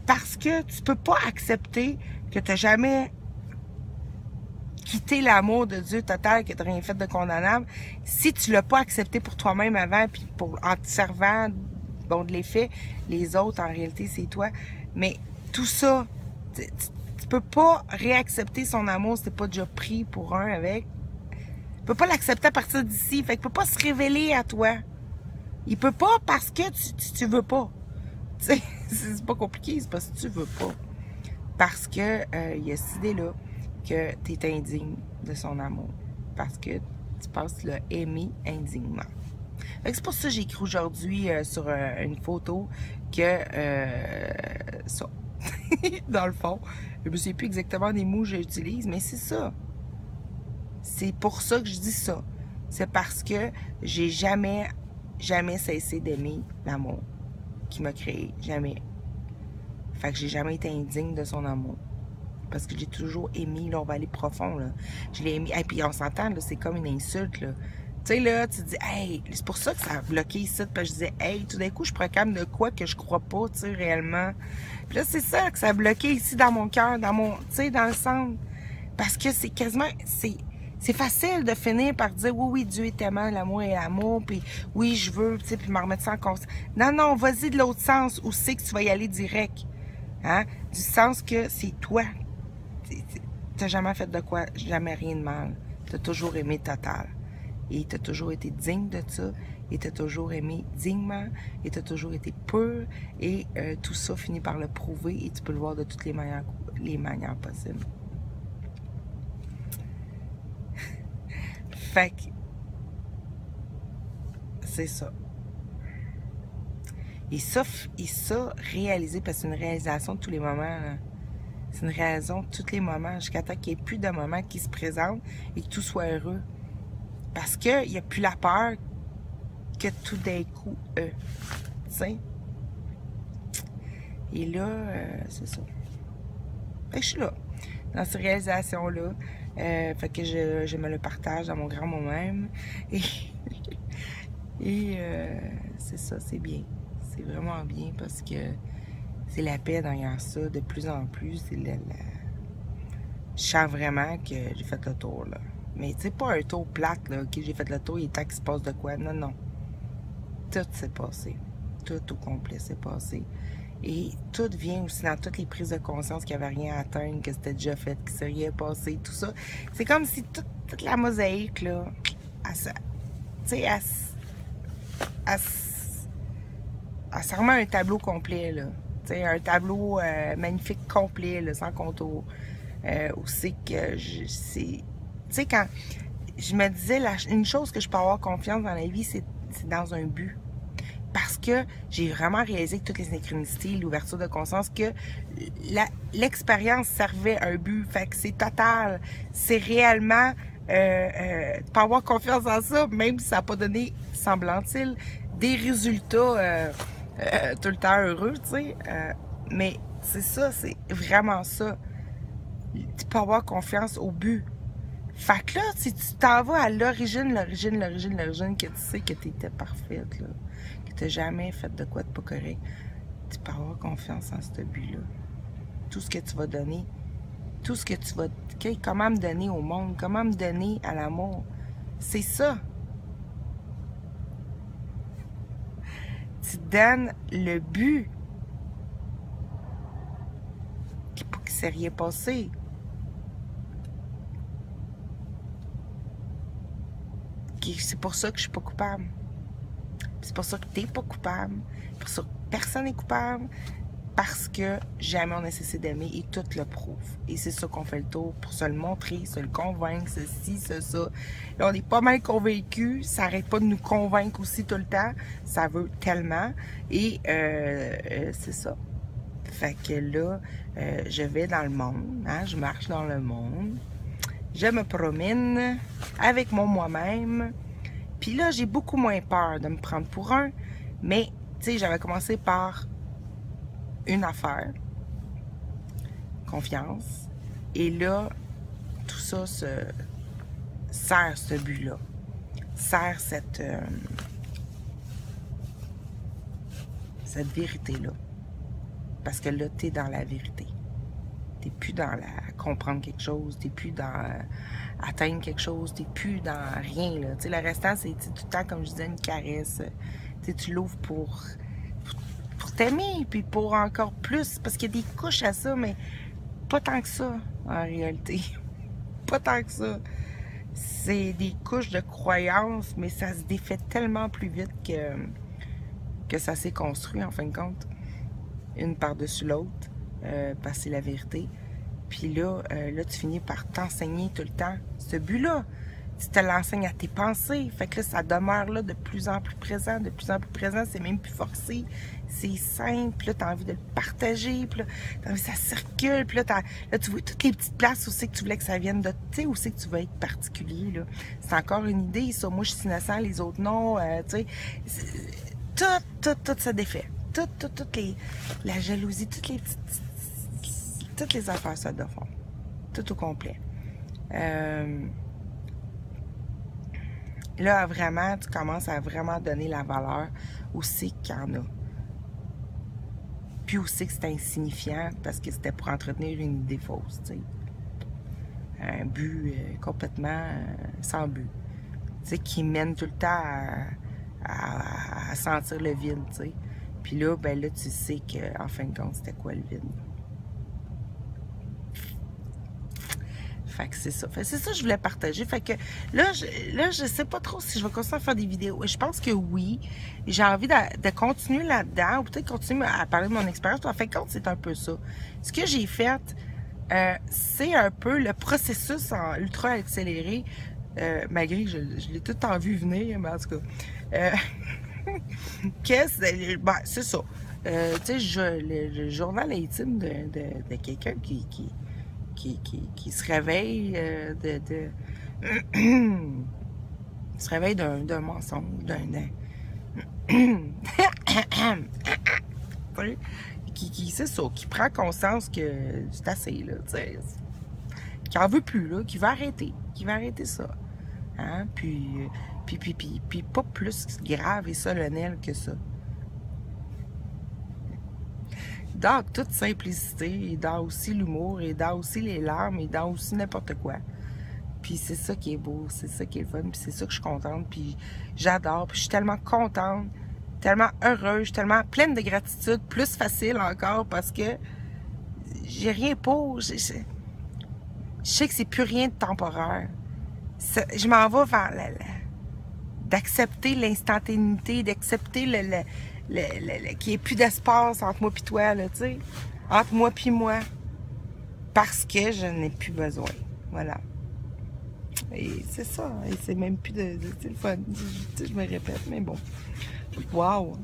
Parce que tu peux pas accepter que tu n'as jamais quitté l'amour de Dieu total, que tu n'as rien fait de condamnable, si tu l'as pas accepté pour toi-même avant, puis en te servant bon, de l'effet, les autres, en réalité, c'est toi. Mais tout ça, tu peux pas réaccepter son amour si t'es pas déjà pris pour un avec. Tu peux pas l'accepter à partir d'ici. Fait qu'il peut pas se révéler à toi. Il peut pas parce que tu veux pas. Tu sais, c'est pas compliqué, c'est parce que tu veux pas. Parce que il y a cette idée-là que tu es indigne de son amour. Parce que tu penses le aimer indignement. C'est pour ça que j'ai écrit aujourd'hui sur une photo que ça. Dans le fond, je ne sais plus exactement les mots que j'utilise, mais c'est ça. C'est pour ça que je dis ça. C'est parce que j'ai jamais cessé d'aimer l'amour qui m'a créé. Jamais. Fait que j'ai jamais été indigne de son amour. Parce que j'ai toujours aimé, là, on va aller profond, là. Je l'ai aimé. Et puis on s'entend, là, c'est comme une insulte, là. Tu sais, là, tu te dis, hey, c'est pour ça que ça a bloqué ici. Parce que je disais, hey, tout d'un coup, je proclame de quoi que je crois pas, tu sais, réellement. Puis là, c'est ça que ça a bloqué ici dans mon cœur, dans mon, tu sais, dans le centre. Parce que c'est quasiment, c'est facile de finir par dire, oui, Dieu est aimant, l'amour est amour, puis oui, je veux, tu sais, puis me remettre ça en conscience. Non, vas-y de l'autre sens, où c'est que tu vas y aller direct. Hein? Du sens que c'est toi. T'as jamais fait de quoi, jamais rien de mal. T'as toujours aimé total. Et tu as toujours été digne de ça. Et tu as toujours aimé dignement. Et tu as toujours été pur. Et tout ça finit par le prouver. Et tu peux le voir de toutes les manières possibles. Fait que c'est ça. Et ça, réaliser, parce que c'est une réalisation de tous les moments. C'est une réalisation de tous les moments, jusqu'à temps qu'il n'y ait plus de moments qui se présentent et que tout soit heureux. Parce qu'il n'y a plus la peur que tout d'un coup, tu sais. Et là, c'est ça. Fait que je suis là, dans ces réalisations-là. Fait que je me le partage dans mon grand moi-même. Et c'est ça, c'est bien. C'est vraiment bien parce que c'est la paix derrière ça de plus en plus. Je sens vraiment que j'ai fait le tour, là. Mais tu sais, pas un tour plate, là. OK, j'ai fait le tour, il est temps qu'il se passe de quoi. Non, non. Tout s'est passé. Tout au complet s'est passé. Et tout vient aussi dans toutes les prises de conscience qu'il n'y avait rien à atteindre, que c'était déjà fait, qu'il ne s'est rien passé, tout ça. C'est comme si toute la mosaïque, là, tu sais, ça remet un tableau complet, là. Tu sais, un tableau magnifique complet, là, sans contour. Où c'est que tu sais, quand je me disais, une chose que je peux avoir confiance dans la vie, c'est dans un but. Parce que j'ai vraiment réalisé que toutes les synchronicités, l'ouverture de conscience, que l'expérience servait un but. Fait que c'est total. C'est réellement pas avoir confiance en ça, même si ça n'a pas donné, semble-t-il, des résultats tout le temps heureux, tu sais. Mais c'est ça, c'est vraiment ça. Tu peux avoir confiance au but. Fait que là, si tu t'en vas à l'origine, que tu sais que tu étais parfaite, là, que tu n'as jamais fait de quoi de pas correct, tu peux avoir confiance en ce but-là. Tout ce que tu vas donner, tout ce que tu vas... comment me donner au monde, comment me donner à l'amour, c'est ça. Tu donnes le but. Pour qu'il ne s'est rien passé. C'est pour ça que je suis pas coupable. C'est pour ça que t'es pas coupable. C'est pour ça que personne n'est coupable. Parce que jamais on a cessé d'aimer et tout le prouve. Et c'est ça qu'on fait le tour pour se le montrer, se le convaincre, ceci, ça. Là, on est pas mal convaincus. Ça n'arrête pas de nous convaincre aussi tout le temps. Ça veut tellement. Et c'est ça. Fait que là, je vais dans le monde. Hein, je marche dans le monde. Je me promène avec mon moi-même. Puis là, j'ai beaucoup moins peur de me prendre pour un. Mais, tu sais, j'avais commencé par une affaire. Confiance. Et là, tout ça sert ce but-là. Sert cette vérité-là. Parce que là, t'es dans la vérité. T'es plus dans comprendre quelque chose, t'es plus dans atteindre quelque chose, t'es plus dans rien, là. Tu sais, le restant, c'est tout le temps, comme je disais, une caresse. Tu sais, tu l'ouvres pour t'aimer, puis pour encore plus, parce qu'il y a des couches à ça, mais pas tant que ça, en réalité. Pas tant que ça. C'est des couches de croyances, mais ça se défait tellement plus vite que ça s'est construit, en fin de compte. Une par-dessus l'autre. Parce que c'est la vérité. Puis là, tu finis par t'enseigner tout le temps ce but-là. Tu te l'enseignes à tes pensées. Fait que là, ça demeure là de plus en plus présent, c'est même plus forcé. C'est simple, puis là, t'as envie de le partager, puis là, t'as envie que ça circule, puis là, tu vois toutes les petites places où c'est que tu voulais que ça vienne de, tu sais, où c'est que tu vas être particulier, là. C'est encore une idée, ça. Moi, je suis innocent, les autres non, tu sais. Tout se défait. La jalousie, toutes les affaires ça de fond. Tout au complet. Là, vraiment, tu commences à vraiment donner la valeur où c'est qu'il y en a. Puis où c'est que c'est insignifiant parce que c'était pour entretenir une idée fausse, tu sais. Un but complètement sans but. Tu sais, qui mène tout le temps à sentir le vide, tu sais. Puis là, ben là, tu sais qu'en fin de compte, c'était quoi le vide? Fait que c'est ça. Fait que c'est ça que je voulais partager. Fait que là, je sais pas trop si je vais continuer à faire des vidéos. Je pense que oui. J'ai envie de continuer là-dedans, ou peut-être continuer à parler de mon expérience. En fait, compte, c'est un peu ça. Ce que j'ai fait, c'est un peu le processus en ultra accéléré, malgré que je l'ai tout en vu venir, mais en tout cas. C'est ça. Tu sais, le journal intime de quelqu'un qui se réveille se réveille d'un mensonge, c'est ça, qui prend conscience que c'est assez, là, tu sais, qui en veut plus, là, qui va arrêter ça. Hein? Puis pas plus grave et solennel que ça. Dans toute simplicité, et dans aussi l'humour, et dans aussi les larmes, et dans aussi n'importe quoi. Puis c'est ça qui est beau, c'est ça qui est fun, puis c'est ça que je suis contente, puis j'adore, puis je suis tellement contente, tellement heureuse, tellement pleine de gratitude, plus facile encore, parce que j'ai rien pour, je sais que c'est plus rien de temporaire. Je m'en vais vers d'accepter l'instantanéité, d'accepter qu'il n'y ait plus d'espace entre moi et toi, là, tu sais, entre moi et moi, parce que je n'ai plus besoin. Voilà. Et c'est ça. Et c'est même plus c'est le fun. Je me répète, mais bon. Wow!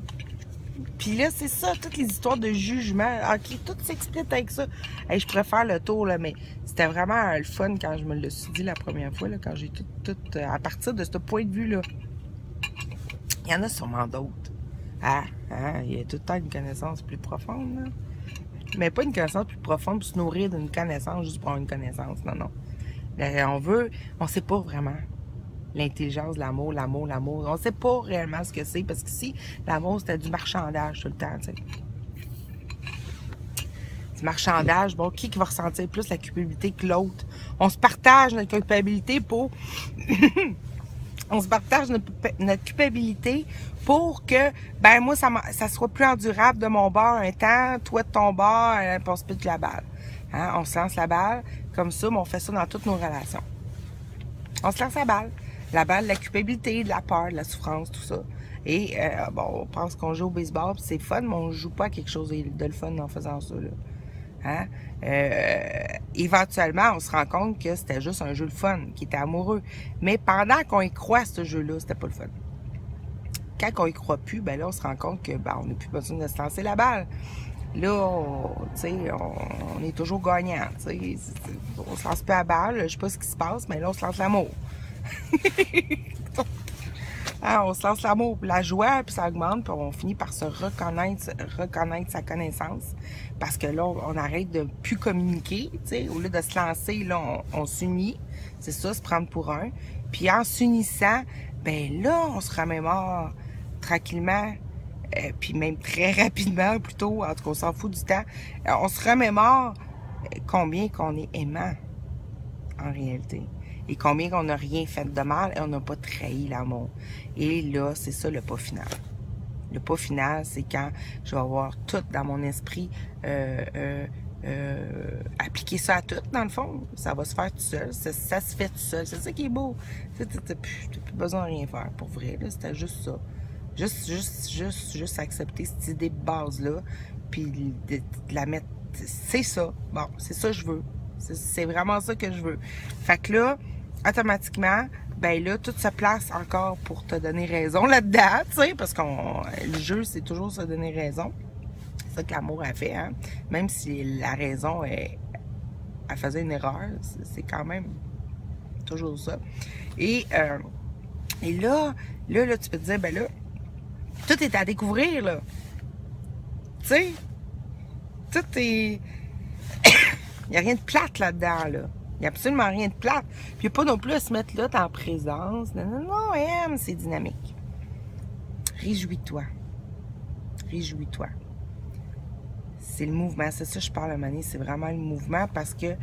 Puis là, c'est ça, toutes les histoires de jugement. OK, tout s'explique avec ça. Hey, je pourrais faire le tour, là, mais c'était vraiment le fun quand je me le suis dit la première fois, là, quand j'ai tout à partir de ce point de vue-là. Il y en a sûrement d'autres. Il y a tout le temps une connaissance plus profonde, là. Mais pas une connaissance plus profonde pour se nourrir d'une connaissance juste pour avoir une connaissance. Non, non. On sait pas vraiment l'intelligence, l'amour. On sait pas réellement ce que c'est, parce que si l'amour, c'était du marchandage tout le temps, tu sais. Du marchandage, bon, qui va ressentir plus la culpabilité que l'autre? On se partage notre culpabilité pour... On se partage notre culpabilité pour que, ben moi, ça soit plus endurable de mon bord un temps, toi de ton bord, on se pitche la balle. Hein? On se lance la balle, comme ça, mais on fait ça dans toutes nos relations. On se lance la balle de la culpabilité, de la peur, de la souffrance, tout ça. Et, bon, on pense qu'on joue au baseball, puis c'est fun, mais on joue pas à quelque chose de le fun en faisant ça, là. Hein? Éventuellement, on se rend compte que c'était juste un jeu de fun, qui était amoureux. Mais pendant qu'on y croit à ce jeu-là, c'était pas le fun. Quand on y croit plus, ben là, on se rend compte que on n'a plus besoin de se lancer la balle. Là, on est toujours gagnant. T'sais. On se lance plus à balle, je sais pas ce qui se passe, mais là, on se lance l'amour. Hein, on se lance l'amour, la joie, puis ça augmente, puis on finit par se reconnaître sa connaissance. Parce que là, on arrête de plus communiquer, tu sais. Au lieu de se lancer, là, on s'unit. C'est ça, se prendre pour un. Puis en s'unissant, ben là, on se remémore tranquillement, puis même très rapidement, plutôt, en tout cas, on s'en fout du temps. On se remémore combien qu'on est aimant, en réalité. Et combien qu'on n'a rien fait de mal et on n'a pas trahi l'amour. Et là, c'est ça le pas final. Le pas final, c'est quand je vais avoir tout dans mon esprit, appliquer ça à tout, dans le fond. Ça va se faire tout seul. Ça se fait tout seul. C'est ça qui est beau. Tu n'as plus besoin de rien faire, pour vrai. C'était juste ça. Juste accepter cette idée de base-là, puis de la mettre... C'est ça. Bon, c'est ça que je veux. C'est vraiment ça que je veux. Fait que là, automatiquement, ben là, tout se place encore pour te donner raison là-dedans, tu sais, parce que le jeu, c'est toujours se donner raison. C'est ça que l'amour a fait, hein. Même si la raison, elle faisait une erreur, c'est quand même toujours ça. Et là, tu peux te dire, ben là, tout est à découvrir, là. Tu sais, tout est... Il n'y a rien de plate là-dedans, là. Il n'y a absolument rien de plate. Puis il n'y a pas non plus à se mettre là, en présence. Non, c'est dynamique. Réjouis-toi. Réjouis-toi. C'est le mouvement. C'est ça que je parle à un moment donné. C'est vraiment le mouvement parce que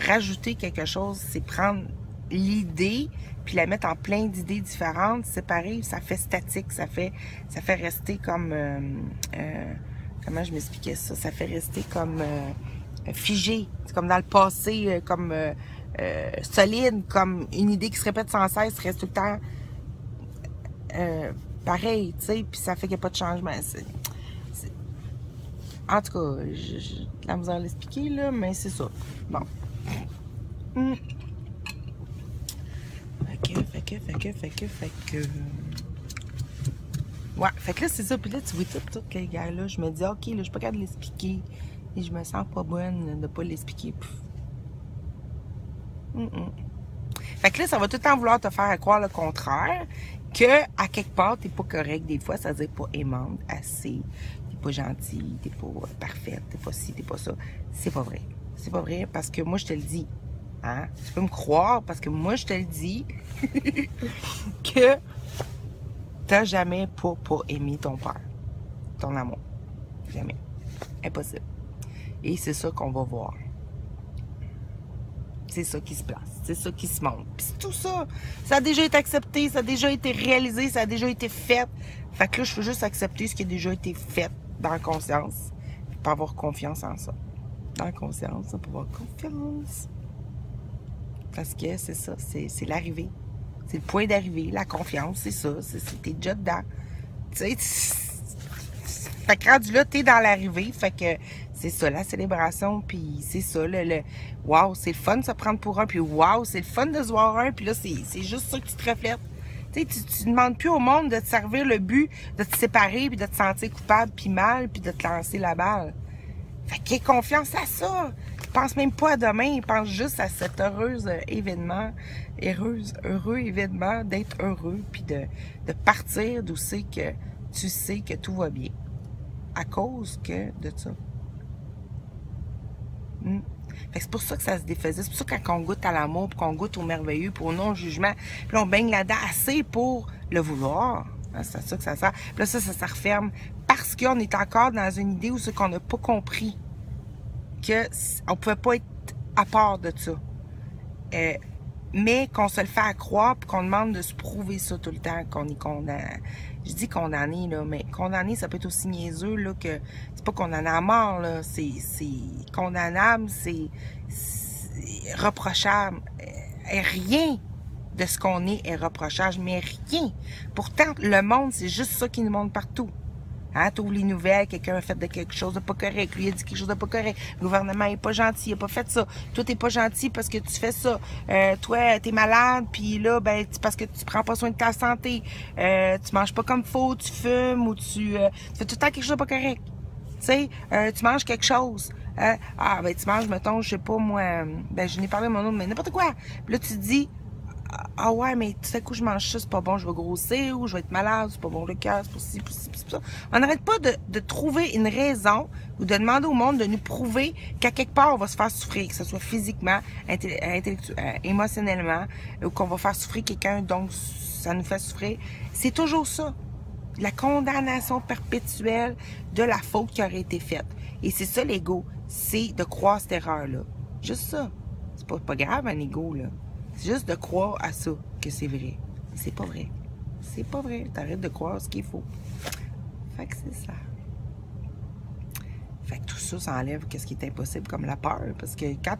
rajouter quelque chose, c'est prendre l'idée puis la mettre en plein d'idées différentes, séparées, ça fait statique. Ça fait rester comme... comment je m'expliquais ça? Ça fait rester comme... figé, c'est comme dans le passé, comme solide, comme une idée qui se répète sans cesse, reste tout le temps pareil, tu sais, puis ça fait qu'il n'y a pas de changement. En tout cas, j'ai de la misère à l'expliquer, là, mais c'est ça. Bon. Fait que... Ouais, fait que là, c'est ça. Puis là, tu vois tout les gars-là. Je me dis, OK, là, je suis pas capable de l'expliquer. Et je me sens pas bonne de pas l'expliquer. Fait que là, ça va tout le temps vouloir te faire croire le contraire. Que, à quelque part, t'es pas correct des fois. Ça veut dire pas aimante, assez. T'es pas gentil, t'es pas parfaite, t'es pas ci, t'es pas ça. C'est pas vrai. C'est pas vrai parce que moi, je te le dis. Hein? Tu peux me croire parce que moi, je te le dis que t'as jamais pas aimé ton père, ton amour. Jamais. Impossible. Et c'est ça qu'on va voir. C'est ça qui se place. C'est ça qui se montre. Puis tout ça, ça a déjà été accepté, ça a déjà été réalisé, ça a déjà été fait. Fait que là, je veux juste accepter ce qui a déjà été fait dans la conscience. Puis pas avoir confiance en ça. Dans la conscience, pour avoir confiance. Parce que c'est ça, c'est l'arrivée. C'est le point d'arrivée, la confiance, c'est ça. T'es déjà dedans. Tu sais, fait que rendu là, t'es dans l'arrivée. Fait que c'est ça, la célébration. Puis c'est ça, wow, c'est le fun de se prendre pour un. Puis wow, c'est le fun de se voir un. Puis là, c'est juste ça que tu te reflètes. Tu sais, tu demandes plus au monde de te servir le but, de te séparer, puis de te sentir coupable, puis mal, puis de te lancer la balle. Fait qu'il ait confiance à ça. Il pense même pas à demain, il pense juste à cet heureux événement d'être heureux, puis de partir d'où c'est que tu sais que tout va bien. À cause que de ça. Fait que c'est pour ça que ça se défaisait. C'est pour ça que quand on goûte à l'amour, puis qu'on goûte au merveilleux, puis au non-jugement, puis on baigne là-dedans assez pour le vouloir. Hein, c'est à ça que ça sert. Puis là, ça referme. Parce qu'on est encore dans une idée où c'est qu'on n'a pas compris qu'on ne pouvait pas être à part de ça. Mais qu'on se le fait à croire, puis qu'on demande de se prouver ça tout le temps, qu'on est condamné. Je dis condamné, là, mais condamné, ça peut être aussi niaiseux, là, que c'est pas condamné à mort, là. C'est condamnable, c'est reprochable. Rien de ce qu'on est reprochable, mais rien. Pourtant, le monde, c'est juste ça qui nous montre partout. Hein, t'ouvres les nouvelles, quelqu'un a fait de quelque chose de pas correct, lui a dit quelque chose de pas correct, le gouvernement est pas gentil, il a pas fait ça, toi t'es pas gentil parce que tu fais ça, toi t'es malade, puis là, ben, parce que tu prends pas soin de ta santé, tu manges pas comme faut, tu fumes, ou tu fais tout le temps quelque chose de pas correct, tu sais, tu manges quelque chose, ben tu manges, mettons, je sais pas moi, ben je n'ai parlé à mon autre, mais n'importe quoi, puis là tu te dis, ah ouais, mais tout à coup, je mange ça, c'est pas bon, je vais grossir, ou je vais être malade, c'est pas bon le cœur, c'est pour ci, pour ci, pour ça. On n'arrête pas de trouver une raison ou de demander au monde de nous prouver qu'à quelque part, on va se faire souffrir, que ce soit physiquement, émotionnellement, ou qu'on va faire souffrir quelqu'un, donc ça nous fait souffrir. C'est toujours ça. La condamnation perpétuelle de la faute qui aurait été faite. Et c'est ça l'ego, c'est de croire cette erreur-là. Juste ça. C'est pas grave un ego, là. C'est juste de croire à ça, que c'est vrai. C'est pas vrai. C'est pas vrai. T'arrêtes de croire ce qu'il faut. Fait que c'est ça. Fait que tout ça, ça enlève ce qui est impossible, comme la peur. Parce que quand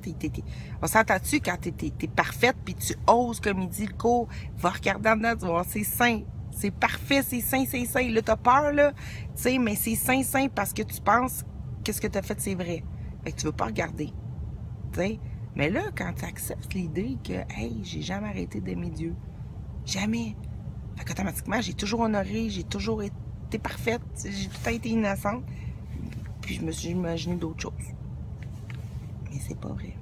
on s'entend-tu, quand t'es parfaite, puis tu oses, comme il dit le cours, va regarder en dedans, tu vas voir, c'est sain. C'est parfait, c'est sain, c'est sain. Là, t'as peur, là, tu sais, mais c'est sain, sain, parce que tu penses que ce que t'as fait, c'est vrai. Fait que tu veux pas regarder. Tu sais. Mais là, quand tu acceptes l'idée que, hey, j'ai jamais arrêté d'aimer Dieu. Jamais. Fait qu'automatiquement, j'ai toujours honoré, j'ai toujours été parfaite, j'ai tout le temps été innocente. Puis je me suis imaginé d'autres choses. Mais c'est pas vrai.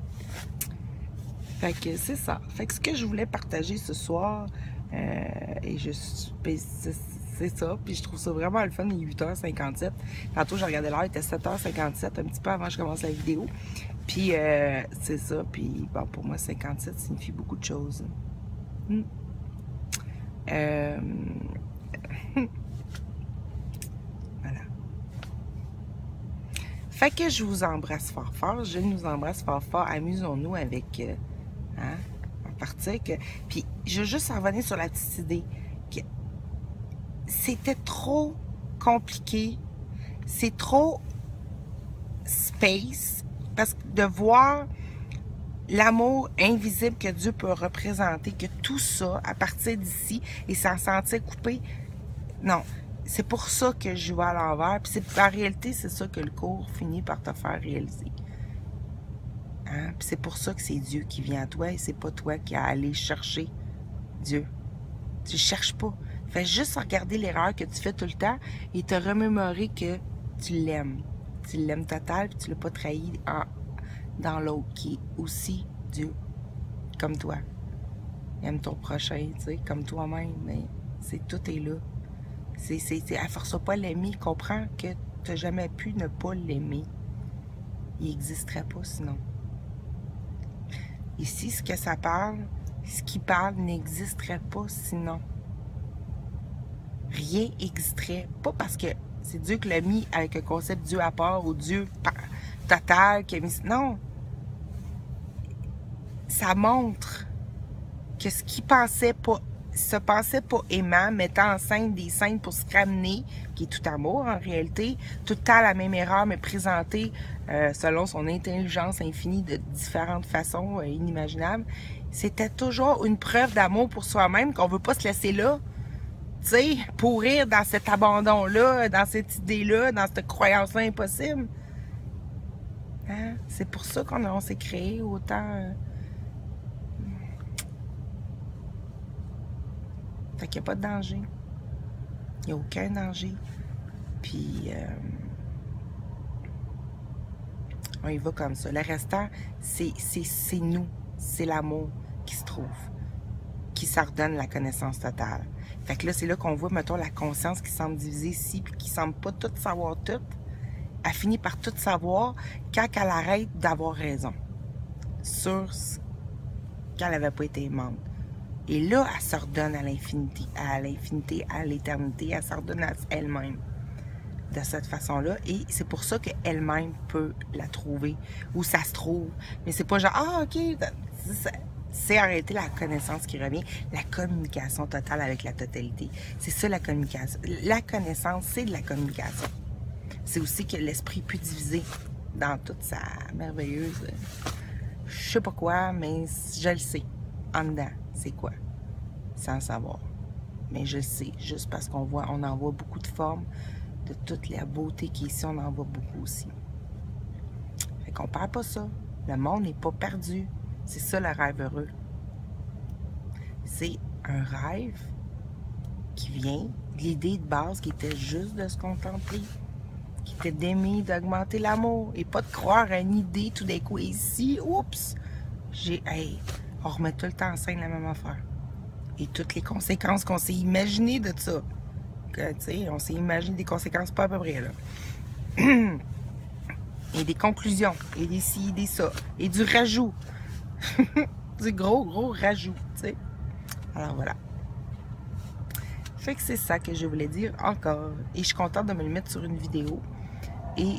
Fait que c'est ça. Fait que ce que je voulais partager ce soir, c'est ça. Puis je trouve ça vraiment le fun, il est 8h57. Tantôt, j'ai regardé l'heure, il était 7h57, un petit peu avant que je commence la vidéo. Puis, c'est ça. Puis, bon, pour moi, 57 signifie beaucoup de choses. Voilà. Fait que je vous embrasse fort fort. Je nous embrasse fort fort. Amusons-nous avec... en partir que... Puis, je veux juste revenir sur la petite idée que c'était trop compliqué. C'est trop space. Parce que de voir l'amour invisible que Dieu peut représenter, que tout ça, à partir d'ici, et s'en sentir coupé, non. C'est pour ça que je vais à l'envers. Puis en réalité, c'est ça que le cours finit par te faire réaliser. Hein? Puis c'est pour ça que c'est Dieu qui vient à toi et c'est pas toi qui as à aller chercher Dieu. Tu ne cherches pas. Fais juste regarder l'erreur que tu fais tout le temps et te remémorer que tu l'aimes. Tu l'aimes total puis tu ne l'as pas trahi dans l'autre qui est aussi Dieu. Comme toi. Aime ton prochain, tu sais, comme toi-même. Mais tout est là. Elle ne force pas l'aimer. Comprends que tu n'as jamais pu ne pas l'aimer. Il n'existerait pas sinon. Ici, ce que ça parle, ce qui parle n'existerait pas sinon. Rien n'existerait. Pas parce que c'est Dieu qui l'a mis avec un concept Dieu à part ou Dieu total qui a mis. Non. Ça montre que ce qui se pensait pas aimant, mettant en scène des scènes pour se ramener, qui est tout amour en réalité, tout le temps la même erreur, mais présentée selon son intelligence infinie de différentes façons inimaginables, c'était toujours une preuve d'amour pour soi-même, qu'on veut pas se laisser là, tu sais, pourrir dans cet abandon-là, dans cette idée-là, dans cette croyance-là impossible. Hein? C'est pour ça qu'on s'est créé autant... Fait qu'il n'y a pas de danger. Il n'y a aucun danger. Puis, on y va comme ça. Le restant, c'est nous. C'est l'amour qui se trouve. Qui s'ordonne la connaissance totale. Fait que là, c'est là qu'on voit, mettons, la conscience qui semble divisée ici, puis qui semble pas tout savoir tout. Elle finit par tout savoir quand elle arrête d'avoir raison. Sur ce qu'elle n'avait pas été aimante. Et là, elle s'ordonne à l'infinité, à l'éternité, elle s'ordonne à elle-même de cette façon-là. Et c'est pour ça qu'elle-même peut la trouver, où ça se trouve. Mais c'est pas genre, ah, ok, c'est en réalité la connaissance qui revient, la communication totale avec la totalité. C'est ça la communication. La connaissance, c'est de la communication. C'est aussi que l'esprit peut diviser dans toute sa merveilleuse, je sais pas quoi, mais je le sais. En dedans, c'est quoi? Sans savoir. Mais je sais, juste parce qu'on en voit beaucoup de formes, de toute la beauté qui est ici, on en voit beaucoup aussi. Fait qu'on perd pas ça. Le monde n'est pas perdu. C'est ça le rêve heureux. C'est un rêve qui vient de l'idée de base qui était juste de se contempler, qui était d'aimer, d'augmenter l'amour et pas de croire à une idée tout d'un coup ici. Oups! Hey, on remet tout le temps en scène la même affaire. Et toutes les conséquences qu'on s'est imaginées de ça. Que, tu sais, on s'est imaginé des conséquences pas à peu près, là. Et des conclusions. Et des ci, des ça. Et du rajout. Du gros rajout, tu sais. Alors, voilà. Fait que c'est ça que je voulais dire encore. Et je suis contente de me le mettre sur une vidéo. Et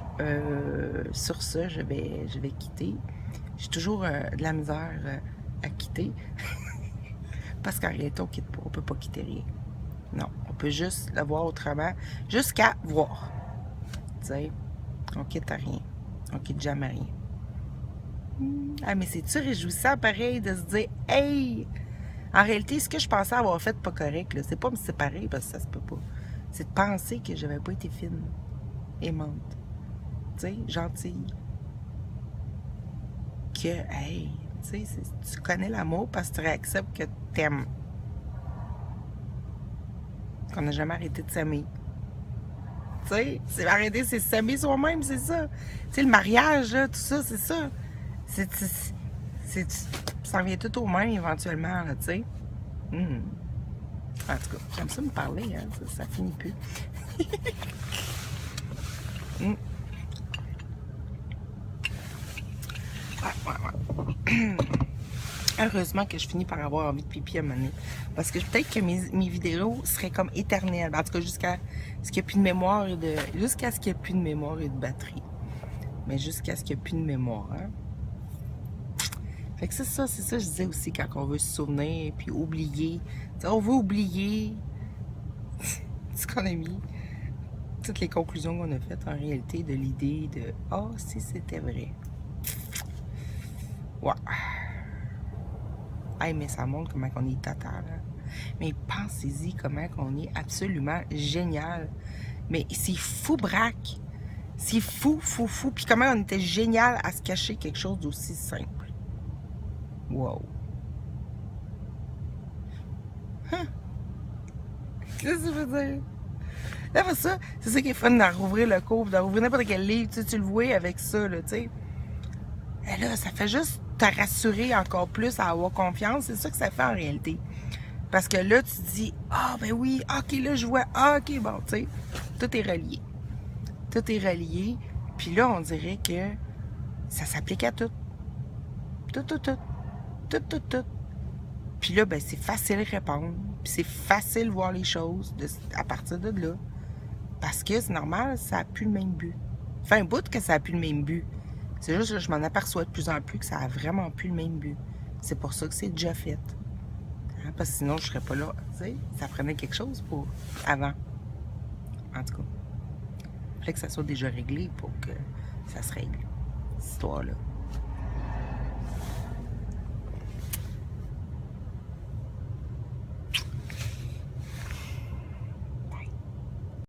sur ça, je vais quitter. J'ai toujours de la misère à quitter. Parce qu'en réalité, on quitte pas. On peut pas quitter rien. Non. On peut juste le voir autrement. Jusqu'à voir. Tu sais, on quitte à rien. On quitte jamais rien. Ah, mais c'est-tu réjouissant, pareil, de se dire, hey! En réalité, ce que je pensais avoir fait pas correct, là, c'est pas me séparer, parce que ça se peut pas. C'est de penser que j'avais pas été fine, aimante, tu sais, gentille. Que, hey, tu sais, tu connais l'amour parce que tu acceptes que t'aimes. Qu'on n'a jamais arrêté de s'aimer. Tu sais, c'est arrêter, c'est s'aimer soi-même, c'est ça. Tu sais, le mariage, là, tout ça, c'est ça. Ça revient tout au même éventuellement, là, tu sais. En tout cas, j'aime ça me parler, hein, ça finit plus. Ouais. Heureusement que je finis par avoir envie de pipi à un moment donné. Parce que peut-être que mes vidéos seraient comme éternelles. En tout cas, jusqu'à ce qu'il n'y ait plus de mémoire et jusqu'à ce qu'il n'y ait plus de mémoire et de batterie. Mais jusqu'à ce qu'il n'y ait plus de mémoire, hein. Fait que c'est ça, je disais aussi quand on veut se souvenir puis oublier. T'sais, on veut oublier ce qu'on a mis, toutes les conclusions qu'on a faites en réalité de l'idée de « Ah, si c'était vrai ». Ouais. Hey, mais ça montre comment on est total. Hein? Mais pensez-y comment on est absolument génial. Mais c'est fou braque. C'est fou, fou, fou. Puis comment on était génial à se cacher quelque chose d'aussi simple. Wow. Hein? Qu'est-ce que ça veut dire? Là, pour ça, c'est ça qui est fun d'en rouvrir le cours, d'en rouvrir n'importe quel livre. Tu le vois avec ça, là, tu sais. Et là, ça fait juste te rassurer encore plus à avoir confiance. C'est ça que ça fait en réalité. Parce que là, tu te dis, ah, ben oui, ok, là, je vois, ah, ok, bon, tu sais, tout est relié. Tout est relié. Puis là, on dirait que ça s'applique à tout. Tout, tout, tout. Tout, tout, tout. Puis là, ben, c'est facile de répondre. Puis c'est facile de voir les choses à partir de là. Parce que c'est normal, ça n'a plus le même but. Ça fait un bout que ça n'a plus le même but. C'est juste que je m'en aperçois de plus en plus que ça n'a vraiment plus le même but. C'est pour ça que c'est déjà fait. Hein, parce que sinon, je ne serais pas là. Tu sais, ça prenait quelque chose pour avant. En tout cas. Il fallait que ça soit déjà réglé pour que ça se règle, cette histoire-là.